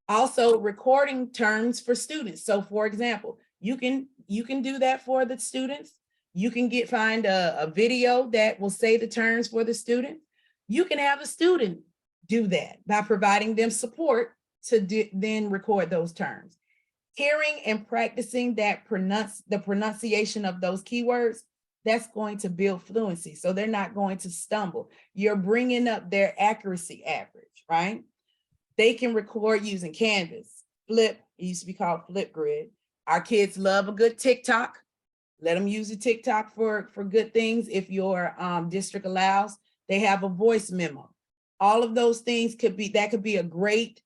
S1: Also recording terms for students. So for example, you can do that for the students. You can find a video that will say the terms for the student. You can have a student do that by providing them support to then record those terms. Hearing and practicing the pronunciation of those keywords, that's going to build fluency. So they're not going to stumble. You're bringing up their accuracy average, right? They can record using Canvas, Flip, it used to be called Flipgrid. Our kids love a good TikTok. Let them use a TikTok for good things if your district allows. They have a voice memo. All of those things could be a great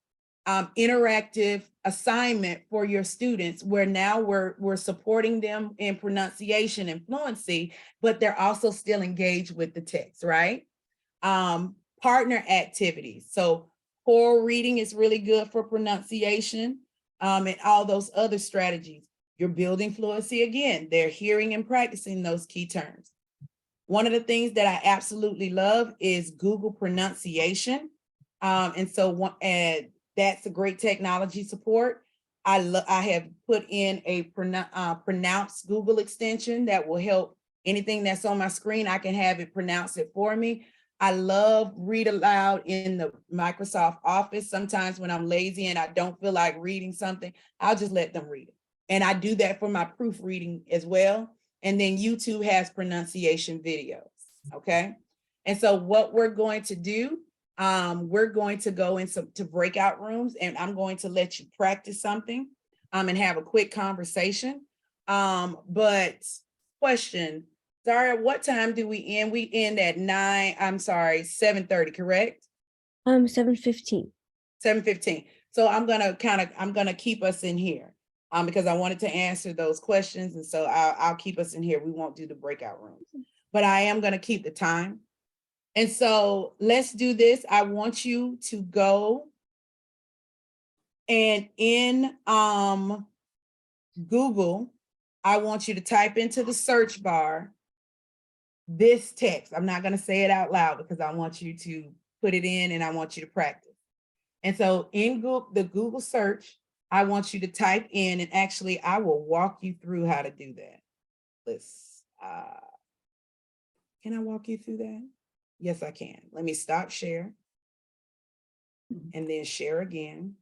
S1: interactive assignment for your students where now we're supporting them in pronunciation and fluency, but they're also still engaged with the text, right? Partner activities. So choral reading is really good for pronunciation and all those other strategies. You're building fluency again. They're hearing and practicing those key terms. One of the things that I absolutely love is Google pronunciation. And that's a great technology support. I have put in a pronounce Google extension that will help anything that's on my screen. I can have it pronounce it for me. I love read aloud in the Microsoft Office. Sometimes when I'm lazy and I don't feel like reading something, I'll just let them read it. And I do that for my proofreading as well. And then YouTube has pronunciation videos, okay? And so what we're going to do, we're going to go into breakout rooms and I'm going to let you practice something and have a quick conversation. But question, Zara, what time do we end? We end at 7:30, correct?
S3: 7:15.
S1: 7:15. So I'm gonna keep us in here because I wanted to answer those questions. And so I'll keep us in here. We won't do the breakout rooms, but I am gonna keep the time. And so let's do this. I want you to go and in Google, I want you to type into the search bar this text. I'm not going to say it out loud because I want you to put it in and I want you to practice. And so in the Google search, I want you to type in, and actually I will walk you through how to do that. Can I walk you through that? Yes, I can. Let me stop share and then share again.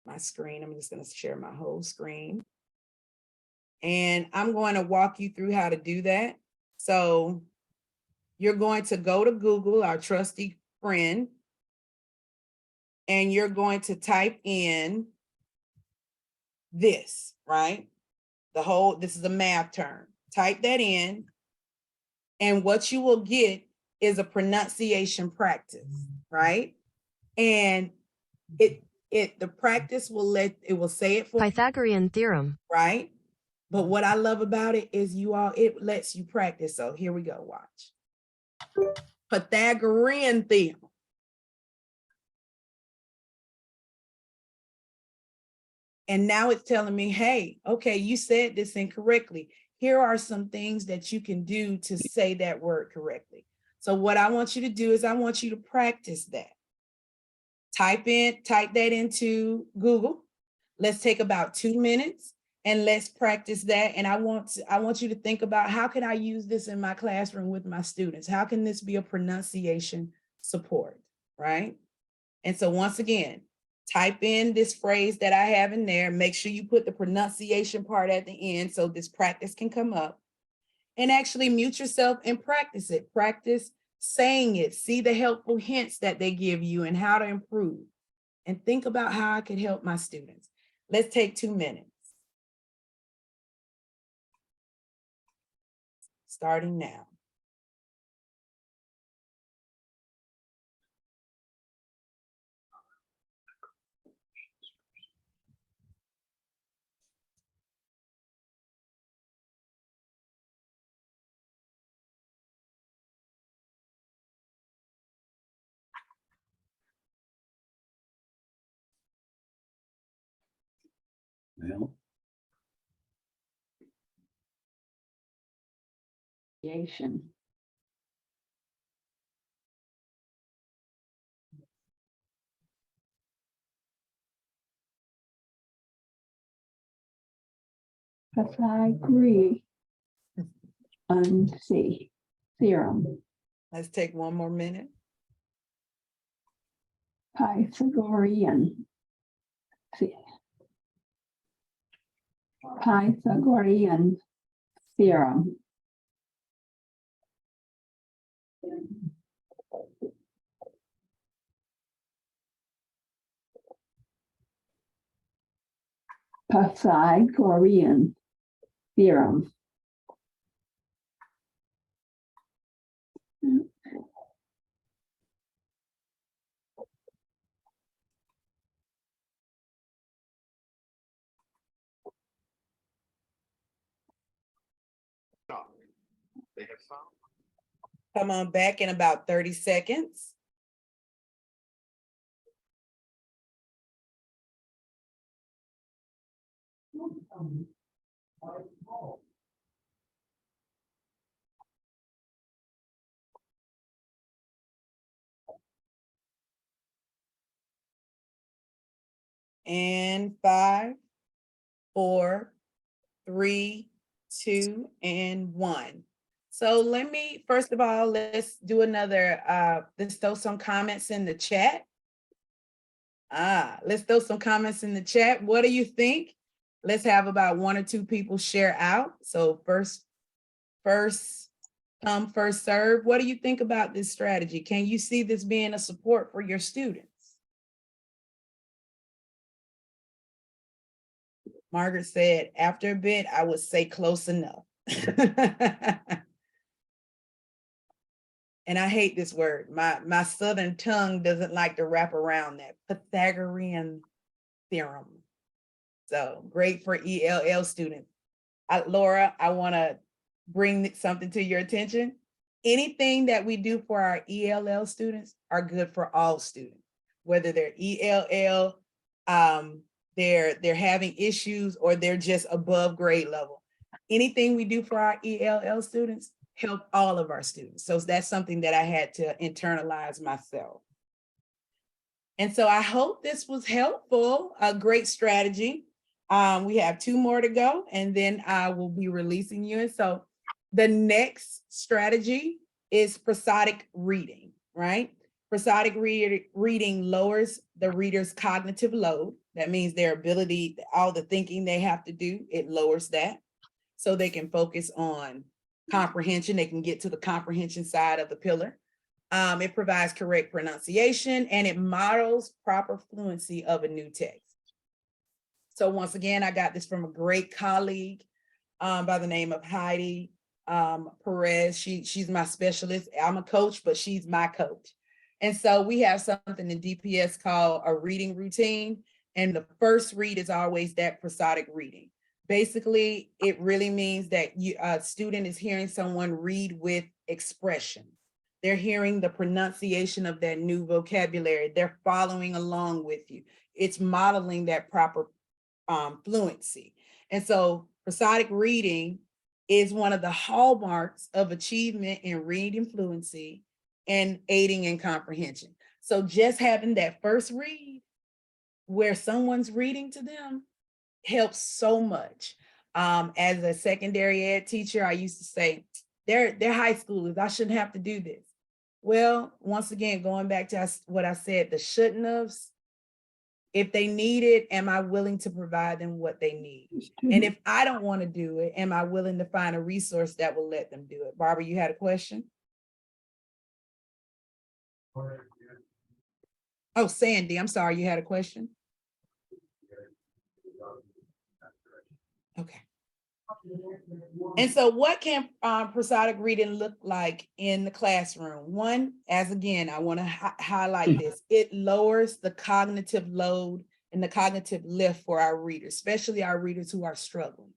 S1: My screen, I'm just going to share my whole screen. And I'm going to walk you through how to do that. So you're going to go to Google, our trusty friend, and you're going to type in this, right? This is a math term. Type that in, and what you will get is a pronunciation practice, right? And the practice will say it for
S8: Pythagorean theorem.
S1: right? But what I love about it is it lets you practice. So here we go, watch. Pythagorean theorem. And now it's telling me, hey, okay, you said this incorrectly. Here are some things that you can do to say that word correctly. So what I want you to do is I want you to practice that. Type that into Google. Let's take about 2 minutes and let's practice that. And I want you to think about, how can I use this in my classroom with my students? How can this be a pronunciation support, right? And so once again, type in this phrase that I have in there. Make sure you put the pronunciation part at the end so this practice can come up. And actually mute yourself and practice it. Practice saying it. See the helpful hints that they give you and how to improve. And think about how I could help my students. Let's take 2 minutes. Starting now.
S7: Well,
S9: Creation. Pythagorean theorem.
S1: Let's take 1 more minute.
S9: Pythagorean theorem. Pythagorean theorem.
S1: Come on back in about 30 seconds. And 5, 4, 3, 2, and 1. So let me, first of all, let's do another, let's throw some comments in the chat. Let's throw some comments in the chat. What do you think? Let's have about 1 or 2 people share out. So first come, first serve. What do you think about this strategy? Can you see this being a support for your students? Margaret said, after a bit, I would say close enough. And I hate this word. My Southern tongue doesn't like to wrap around that. Pythagorean theorem. So great for ELL students. Laura, I want to bring something to your attention. Anything that we do for our ELL students are good for all students, whether they're ELL, they're having issues, or they're just above grade level. Anything we do for our ELL students help all of our students. So that's something that I had to internalize myself. And so I hope this was helpful, a great strategy. We have 2 more to go, and then I will be releasing you. And so the next strategy is prosodic reading, right? Prosodic reading lowers the reader's cognitive load. That means their ability, all the thinking they have to do, it lowers that. So they can focus on comprehension. They can get to the comprehension side of the pillar. It provides correct pronunciation, and it models proper fluency of a new text. So once again, I got this from a great colleague by the name of Heidi Perez. She's my specialist. I'm a coach, but she's my coach. And so we have something in DPS called a reading routine. And the first read is always that prosodic reading. Basically, it really means that a student is hearing someone read with expression. They're hearing the pronunciation of that new vocabulary. They're following along with you. It's modeling that proper fluency. And so prosodic reading is one of the hallmarks of achievement in reading fluency and aiding in comprehension. So just having that first read where someone's reading to them helps so much. As a secondary ed teacher, I used to say, they're high schoolers, I shouldn't have to do this. Well, once again, going back to what I said, the shouldn't haves, if they need it, am I willing to provide them what they need? And if I don't want to do it, am I willing to find a resource that will let them do it? Barbara, you had a question? Oh, Sandy, I'm sorry, you had a question? Okay. And so what can prosodic reading look like in the classroom? One, as again, I want to highlight this, it lowers the cognitive load and the cognitive lift for our readers, especially our readers who are struggling.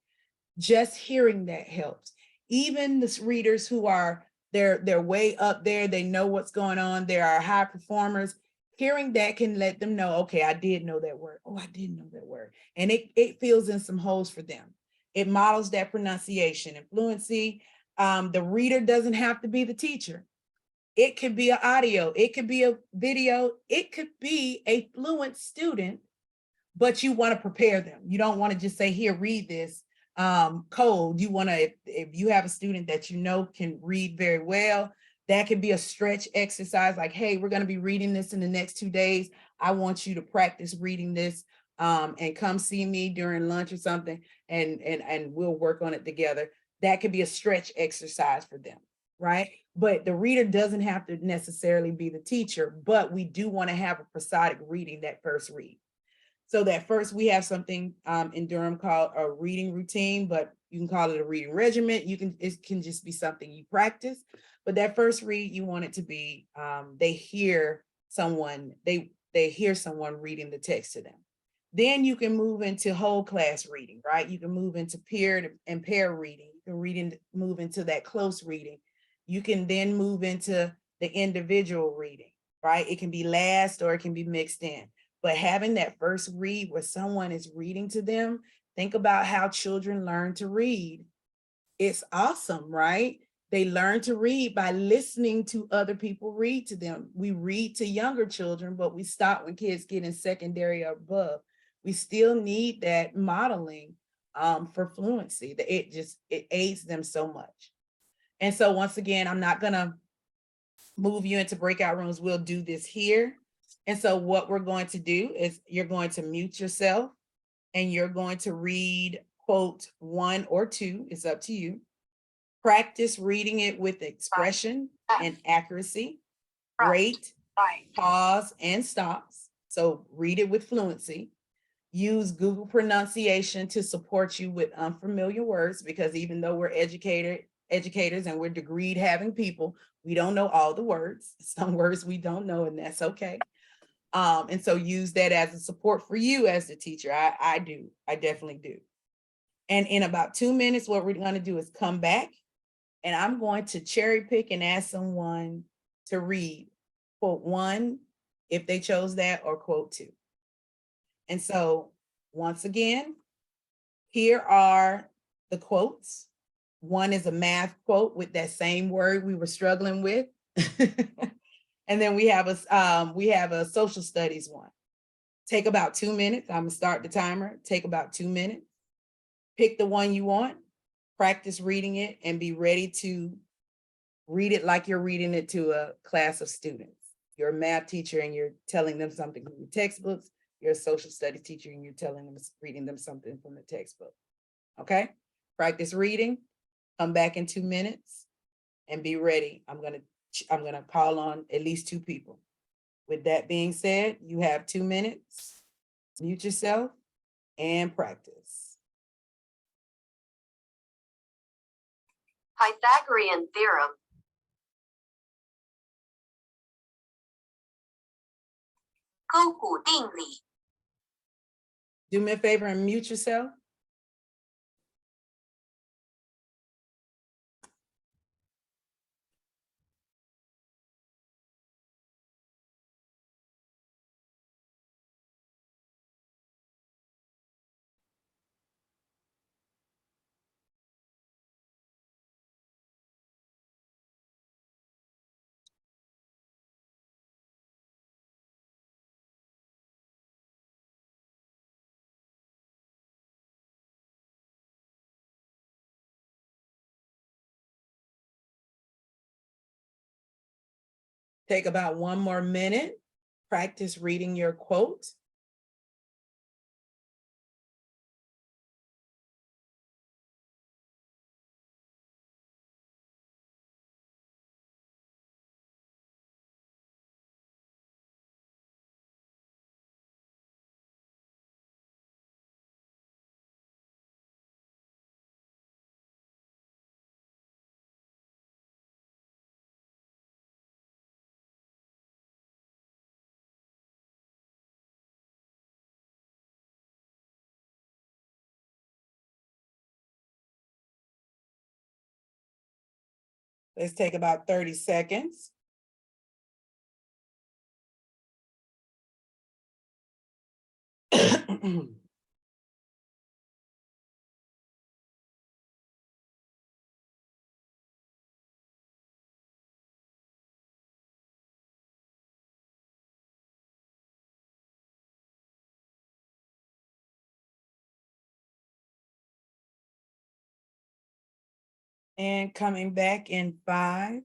S1: Just hearing that helps. Even the readers who are, they're way up there, they know what's going on, they are high performers, hearing that can let them know, okay, I did know that word. Oh, I didn't know that word. And it fills in some holes for them. It models that pronunciation and fluency. The reader doesn't have to be the teacher. It could be an audio, it could be a video, it could be a fluent student, but you want to prepare them. You don't want to just say, here, read this code. You want to, if you have a student that you know can read very well, that could be a stretch exercise like, hey, we're going to be reading this in the next 2 days. I want you to practice reading this and come see me during lunch or something, and we'll work on it together. That could be a stretch exercise for them, right? But the reader doesn't have to necessarily be the teacher, but we do want to have a prosodic reading that first read. So that first, we have something in Durham called a reading routine, but you can call it a reading regiment. It can just be something you practice. But that first read, you want it to be, they hear someone reading the text to them. Then you can move into whole class reading, right? You can move into peer and pair reading. You can move into that close reading. You can then move into the individual reading, right? It can be last or it can be mixed in. But having that first read where someone is reading to them, think about how children learn to read. It's awesome, right? They learn to read by listening to other people read to them. We read to younger children, but we stop when kids get in secondary or above. We still need that modeling for fluency. It aids them so much. And so once again, I'm not gonna move you into breakout rooms. We'll do this here. And so what we're going to do is you're going to mute yourself and you're going to read quote 1 or 2, it's up to you. Practice reading it with expression and accuracy, rate, pause, and stops. So read it with fluency. Use Google pronunciation to support you with unfamiliar words, because even though we're educators and we're degreed having people, we don't know all the words. Some words we don't know, and that's okay. And so use that as a support for you as the teacher. I definitely do. And in about 2 minutes, what we're going to do is come back and I'm going to cherry pick and ask someone to read quote 1, if they chose that, or quote 2. And so once again, here are the quotes. One is a math quote with that same word we were struggling with. And then we have a social studies one. Take about 2 minutes. I'm gonna start the timer. Take about 2 minutes. Pick the one you want, practice reading it, and be ready to read it like you're reading it to a class of students. You're a math teacher and you're telling them something from your textbooks. You're a social studies teacher and you're reading them something from the textbook. Okay? Practice reading, come back in 2 minutes and be ready. I'm gonna call on at least 2 people. With that being said, you have 2 minutes, mute yourself and practice.
S8: Pythagorean theorem.
S1: Do me a favor and mute yourself. Take about 1 more minute. Practice reading your quote. Let's take about 30 seconds. And coming back in 5,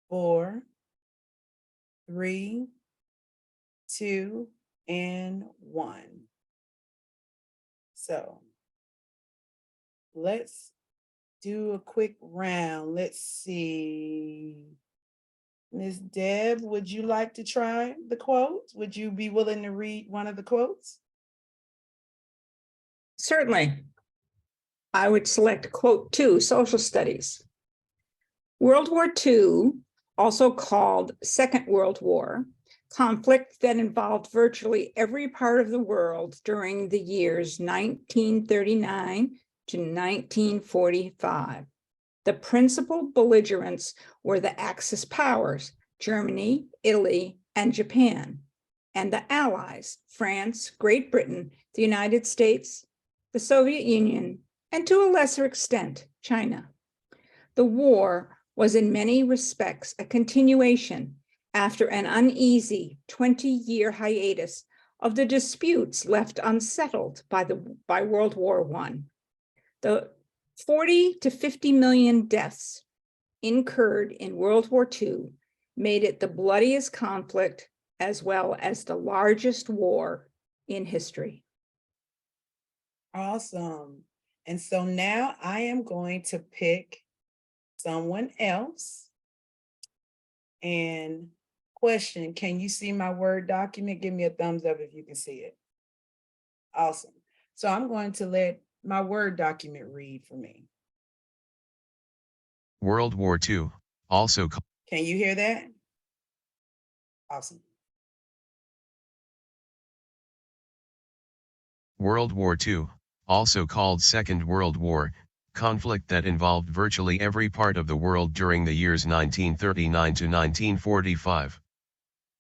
S1: 4, 3, 2, and 1. So let's do a quick round. Let's see. Ms. Deb, would you like to try the quote? Would you be willing to read one of the quotes?
S10: Certainly. I would select quote 2, social studies. World War II, also called Second World War, conflict that involved virtually every part of the world during the years 1939 to 1945. The principal belligerents were the Axis powers, Germany, Italy, and Japan, and the Allies, France, Great Britain, the United States, the Soviet Union, and to a lesser extent, China. The war was in many respects a continuation after an uneasy 20-year hiatus of the disputes left unsettled by World War I. The 40 to 50 million deaths incurred in World War II made it the bloodiest conflict as well as the largest war in history.
S1: Awesome. And so now I am going to pick someone else. And question, can you see my Word document? Give me a thumbs up if you can see it. Awesome. So I'm going to let my Word document read for me.
S11: World War II, also
S1: Can you hear that? Awesome.
S11: World War II, also called Second World War, conflict that involved virtually every part of the world during the years 1939 to 1945.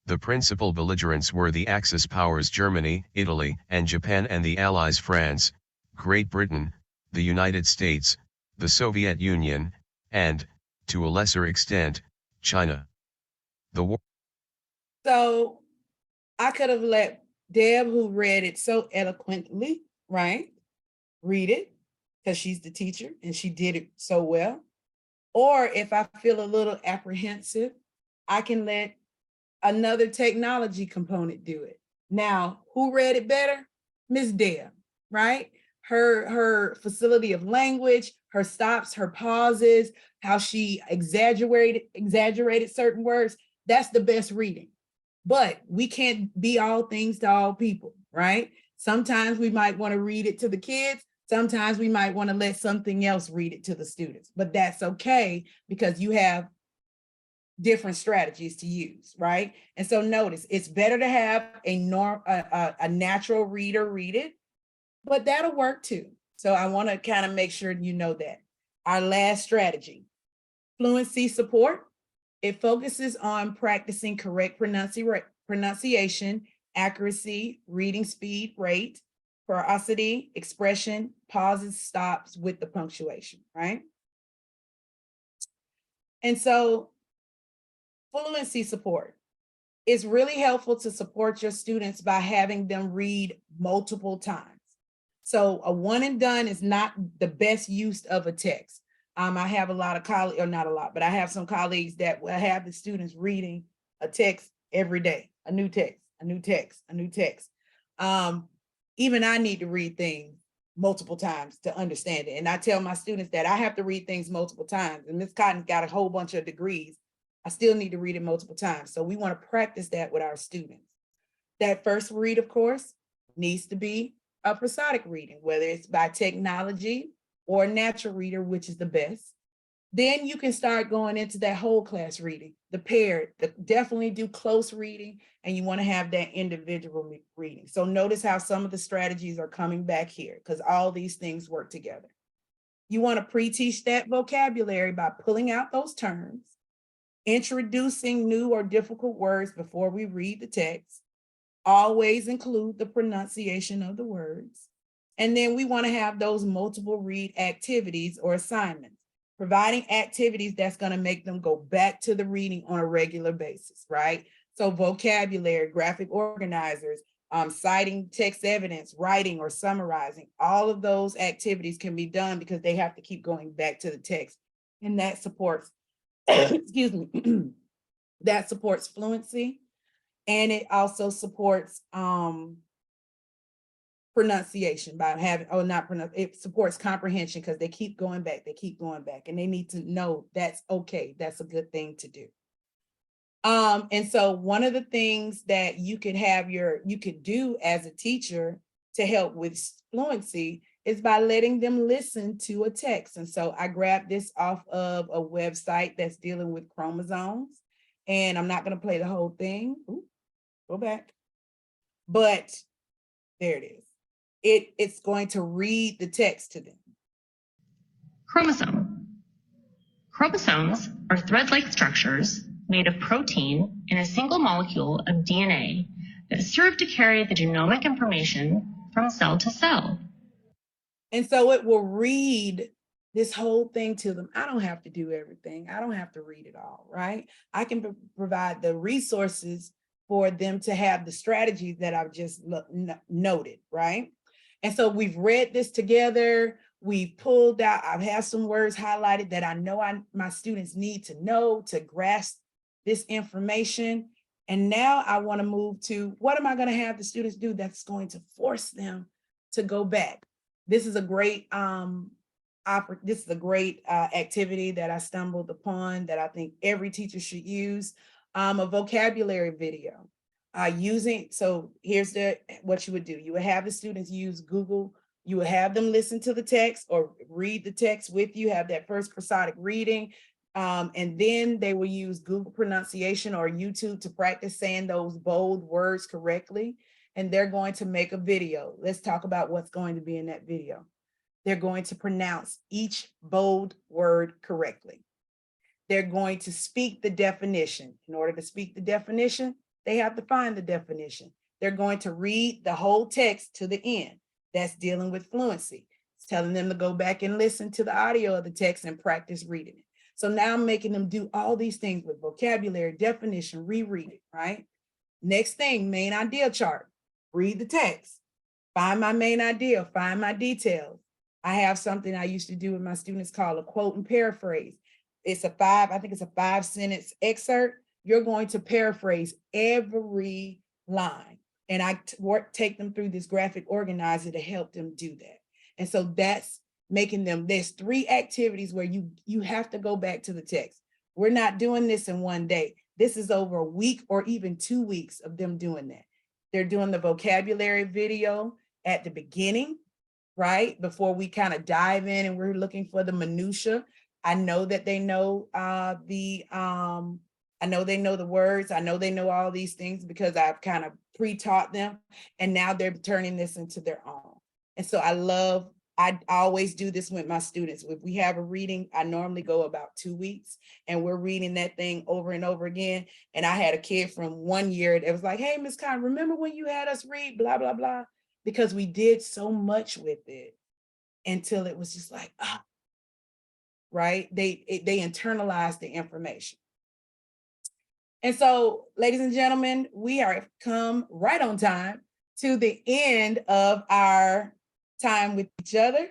S11: The principal belligerents were the Axis powers Germany, Italy, and Japan, and the Allies France, Great Britain, the United States, the Soviet Union, and, to a lesser extent, China. The war.
S1: So I could have let Deb, who read it so eloquently, right, read it, because she's the teacher and she did it so well. Or if I feel a little apprehensive, I can let another technology component do it. Now, who read it better? Miss Deb, right? Her facility of language, her stops, her pauses, how she exaggerated certain words, that's the best reading. But we can't be all things to all people, right? Sometimes we might want to read it to the kids. Sometimes we might want to let something else read it to the students, but that's okay because you have different strategies to use, right? And so notice, it's better to have a natural reader read it, but that'll work too. So I want to kind of make sure you know that. Our last strategy, fluency support. It focuses on practicing correct pronunciation, accuracy, reading speed, rate, veracity, expression, pauses, stops with the punctuation, right? And so fluency support is really helpful to support your students by having them read multiple times. So a one and done is not the best use of a text. I have a lot of colleagues, or not a lot, but I have some colleagues that will have the students reading a text every day, a new text, a new text, a new text. Even I need to read things multiple times to understand it. And I tell my students that I have to read things multiple times. And Ms. Cotton got a whole bunch of degrees. I still need to read it multiple times. So we want to practice that with our students. That first read, of course, needs to be a prosodic reading, whether it's by technology or a natural reader, which is the best. Then you can start going into that whole class reading, the paired, definitely do close reading, and you want to have that individual reading. So notice how some of the strategies are coming back here because all these things work together. You want to pre-teach that vocabulary by pulling out those terms, introducing new or difficult words before we read the text, always include the pronunciation of the words. And then we want to have those multiple read activities or assignments, providing activities that's going to make them go back to the reading on a regular basis, right? So vocabulary, graphic organizers, citing text evidence, writing or summarizing, all of those activities can be done because they have to keep going back to the text. And that supports, excuse me, that supports fluency. And it also supports pronunciation by having, it supports comprehension because they keep going back, and they need to know that's okay. That's a good thing to do. And so one of the things that you could do as a teacher to help with fluency is by letting them listen to a text. And so I grabbed this off of a website that's dealing with chromosomes, and I'm not going to play the whole thing. Ooh, go back. But there it is. It's going to read the text to them.
S8: Chromosome. Chromosomes are thread-like structures made of protein in a single molecule of DNA that serve to carry the genomic information from cell to cell.
S1: And so it will read this whole thing to them. I don't have to do everything. I don't have to read it all, right? I can provide the resources for them to have the strategies that I've just noted, right? And so we've read this together. We've pulled out, I've had some words highlighted that I know my students need to know to grasp this information. And now I want to move to what am I going to have the students do that's going to force them to go back? This is a great activity that I stumbled upon that I think every teacher should use, a vocabulary video. So here's what you would do. You would have the students use Google. You would have them listen to the text or read the text with you, have that first prosodic reading. And then they will use Google pronunciation or YouTube to practice saying those bold words correctly. And they're going to make a video. Let's talk about what's going to be in that video. They're going to pronounce each bold word correctly. They're going to speak the definition. In order to speak the definition, they have to find the definition. They're going to read the whole text to the end. That's dealing with fluency. telling them to go back and listen to the audio of the text and practice reading it. So now I'm making them do all these things with vocabulary, definition, reread it, right? Next thing, main idea chart. Read the text, find my main idea, find my details. I have something I used to do with my students called a quote and paraphrase. It's I think it's a 5-sentence excerpt. You're going to paraphrase every line. And I take them through this graphic organizer to help them do that. And so that's making them, there's 3 activities where you have to go back to the text. We're not doing this in one day. This is over a week or even 2 weeks of them doing that. They're doing the vocabulary video at the beginning, right? Before we kind of dive in and we're looking for the minutia. I know that they know the words. I know they know all these things because I've kind of pre-taught them, and now they're turning this into their own. And so I always do this with my students. If we have a reading, I normally go about 2 weeks and we're reading that thing over and over again. And I had a kid from 1 year that was like, hey, Ms. Khan, remember when you had us read blah, blah, blah? Because we did so much with it until it was just like, right? They internalized the information. And so, ladies and gentlemen, we are come right on time to the end of our time with each other.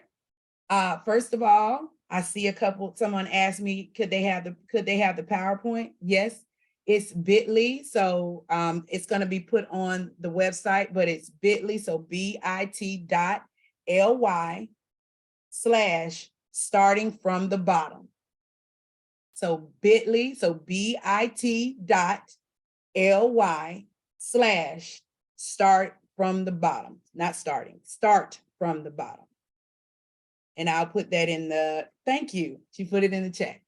S1: First of all, I see someone asked me, could they have the PowerPoint? Yes, it's bit.ly. So it's going to be put on the website, but it's bit.ly. So bit.ly/starting from the bottom. So bit.ly, so bit.ly/start from the bottom, not starting, start from the bottom. And I'll put that in thank you. She put it in the chat.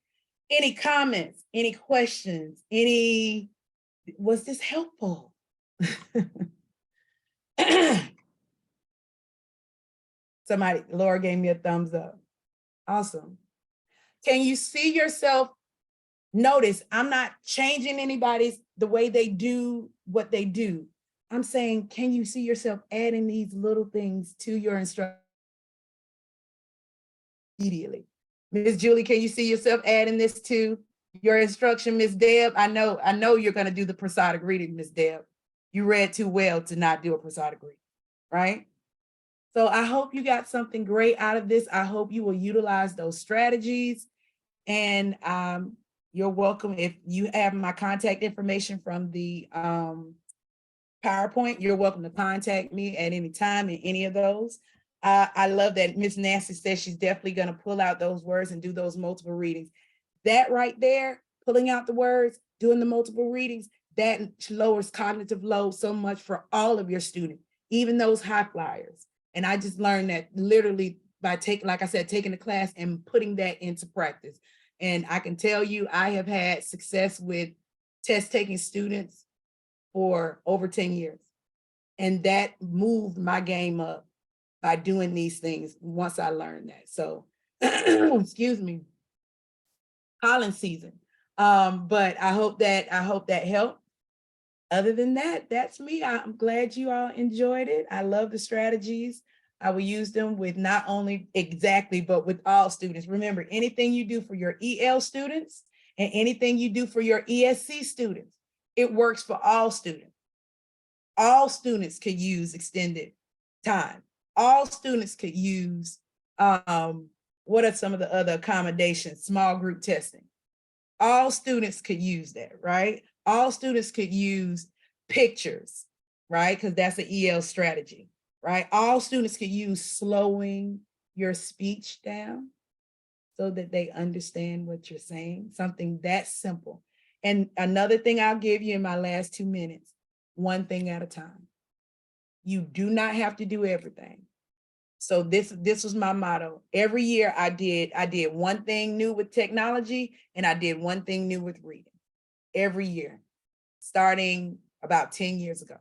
S1: Any comments, any questions, was this helpful? Laura gave me a thumbs up. Awesome. Can you see yourself? Notice I'm not changing the way they do what they do. I'm saying, can you see yourself adding these little things to your instruction immediately? Ms. Julie, can you see yourself adding this to your instruction? Ms. Deb, I know you're going to do the prosodic reading, Ms. Deb. You read too well to not do a prosodic reading, right? So I hope you got something great out of this. I hope you will utilize those strategies. And you're welcome. If you have my contact information from the PowerPoint, you're welcome to contact me at any time in any of those. I love that Miss Nancy says she's definitely going to pull out those words and do those multiple readings. That right there, pulling out the words, doing the multiple readings, that lowers cognitive load so much for all of your students, even those high flyers. And I just learned that literally by taking the class and putting that into practice. And I can tell you, I have had success with test taking students for over 10 years. And that moved my game up by doing these things once I learned that. So, excuse me, pollen season. But I hope that helped. Other than that, that's me. I'm glad you all enjoyed it. I love the strategies. I will use them with not only exactly, but with all students. Remember, anything you do for your EL students and anything you do for your ESC students, it works for all students. All students could use extended time. All students could use, what are some of the other accommodations? Small group testing. All students could use that, right? All students could use pictures, right? Because that's an EL strategy, right? All students could use slowing your speech down so that they understand what you're saying, something that simple. And another thing I'll give you in my last 2 minutes, one thing at a time. You do not have to do everything. So this was my motto. Every year I did one thing new with technology and I did one thing new with reading. Every year, starting about 10 years ago.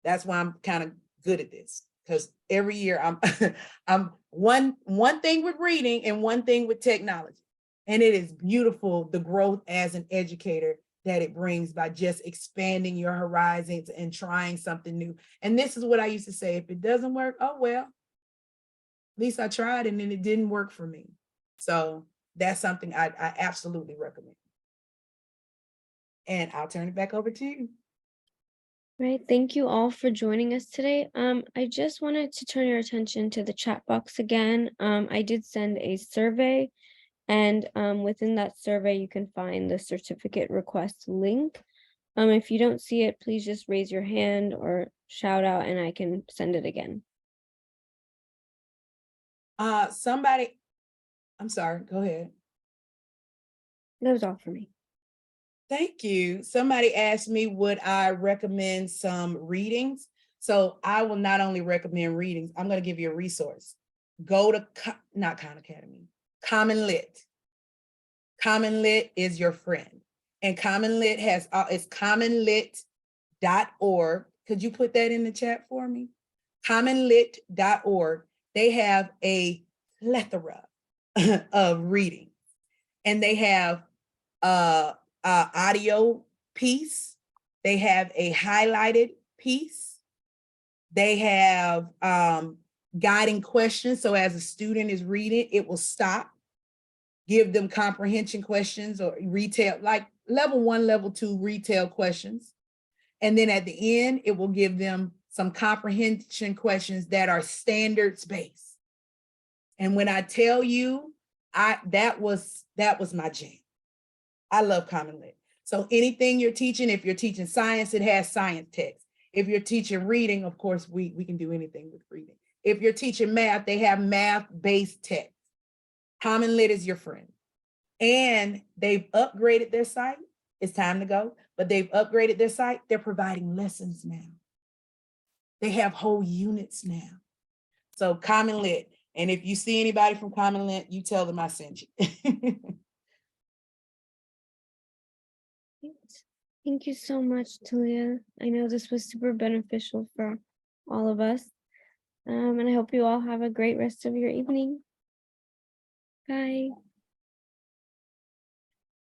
S1: That's why I'm kind of good at this, because every year I'm one thing with reading and one thing with technology. And it is beautiful, the growth as an educator that it brings by just expanding your horizons and trying something new. And this is what I used to say, if it doesn't work, oh well. least I tried and then it didn't work for me. So that's something I absolutely recommend. And I'll turn it back over to you.
S3: Right. Thank you all for joining us today. I just wanted to turn your attention to the chat box again. I did send a survey, and within that survey, you can find the certificate request link. If you don't see it, please just raise your hand or shout out and I can send it again.
S1: Somebody, I'm sorry, go ahead.
S3: That was all for me.
S1: Thank you. Somebody asked me, would I recommend some readings? So I will not only recommend readings, I'm going to give you a resource. Go to, not Khan Academy, Common Lit. Common Lit is your friend. And Common Lit has, it's commonlit.org. Could you put that in the chat for me? Commonlit.org. They have a plethora of reading. And they have audio piece. They have a highlighted piece. They have guiding questions. So as a student is reading, it will stop, give them comprehension questions or retail, like level 1, level 2 retail questions. And then at the end, it will give them some comprehension questions that are standards based. And when I tell you, that was my jam. I love Common Lit. So anything you're teaching, if you're teaching science, it has science text. If you're teaching reading, of course, we can do anything with reading. If you're teaching math, they have math-based text. Common Lit is your friend. And they've upgraded their site. It's time to go, but they've upgraded their site. They're providing lessons now. They have whole units now. So Common Lit. And if you see anybody from Common Lit, you tell them I sent you.
S3: Thank you so much, Talia. I know this was super beneficial for all of us. And I hope you all have a great rest of your evening. Bye.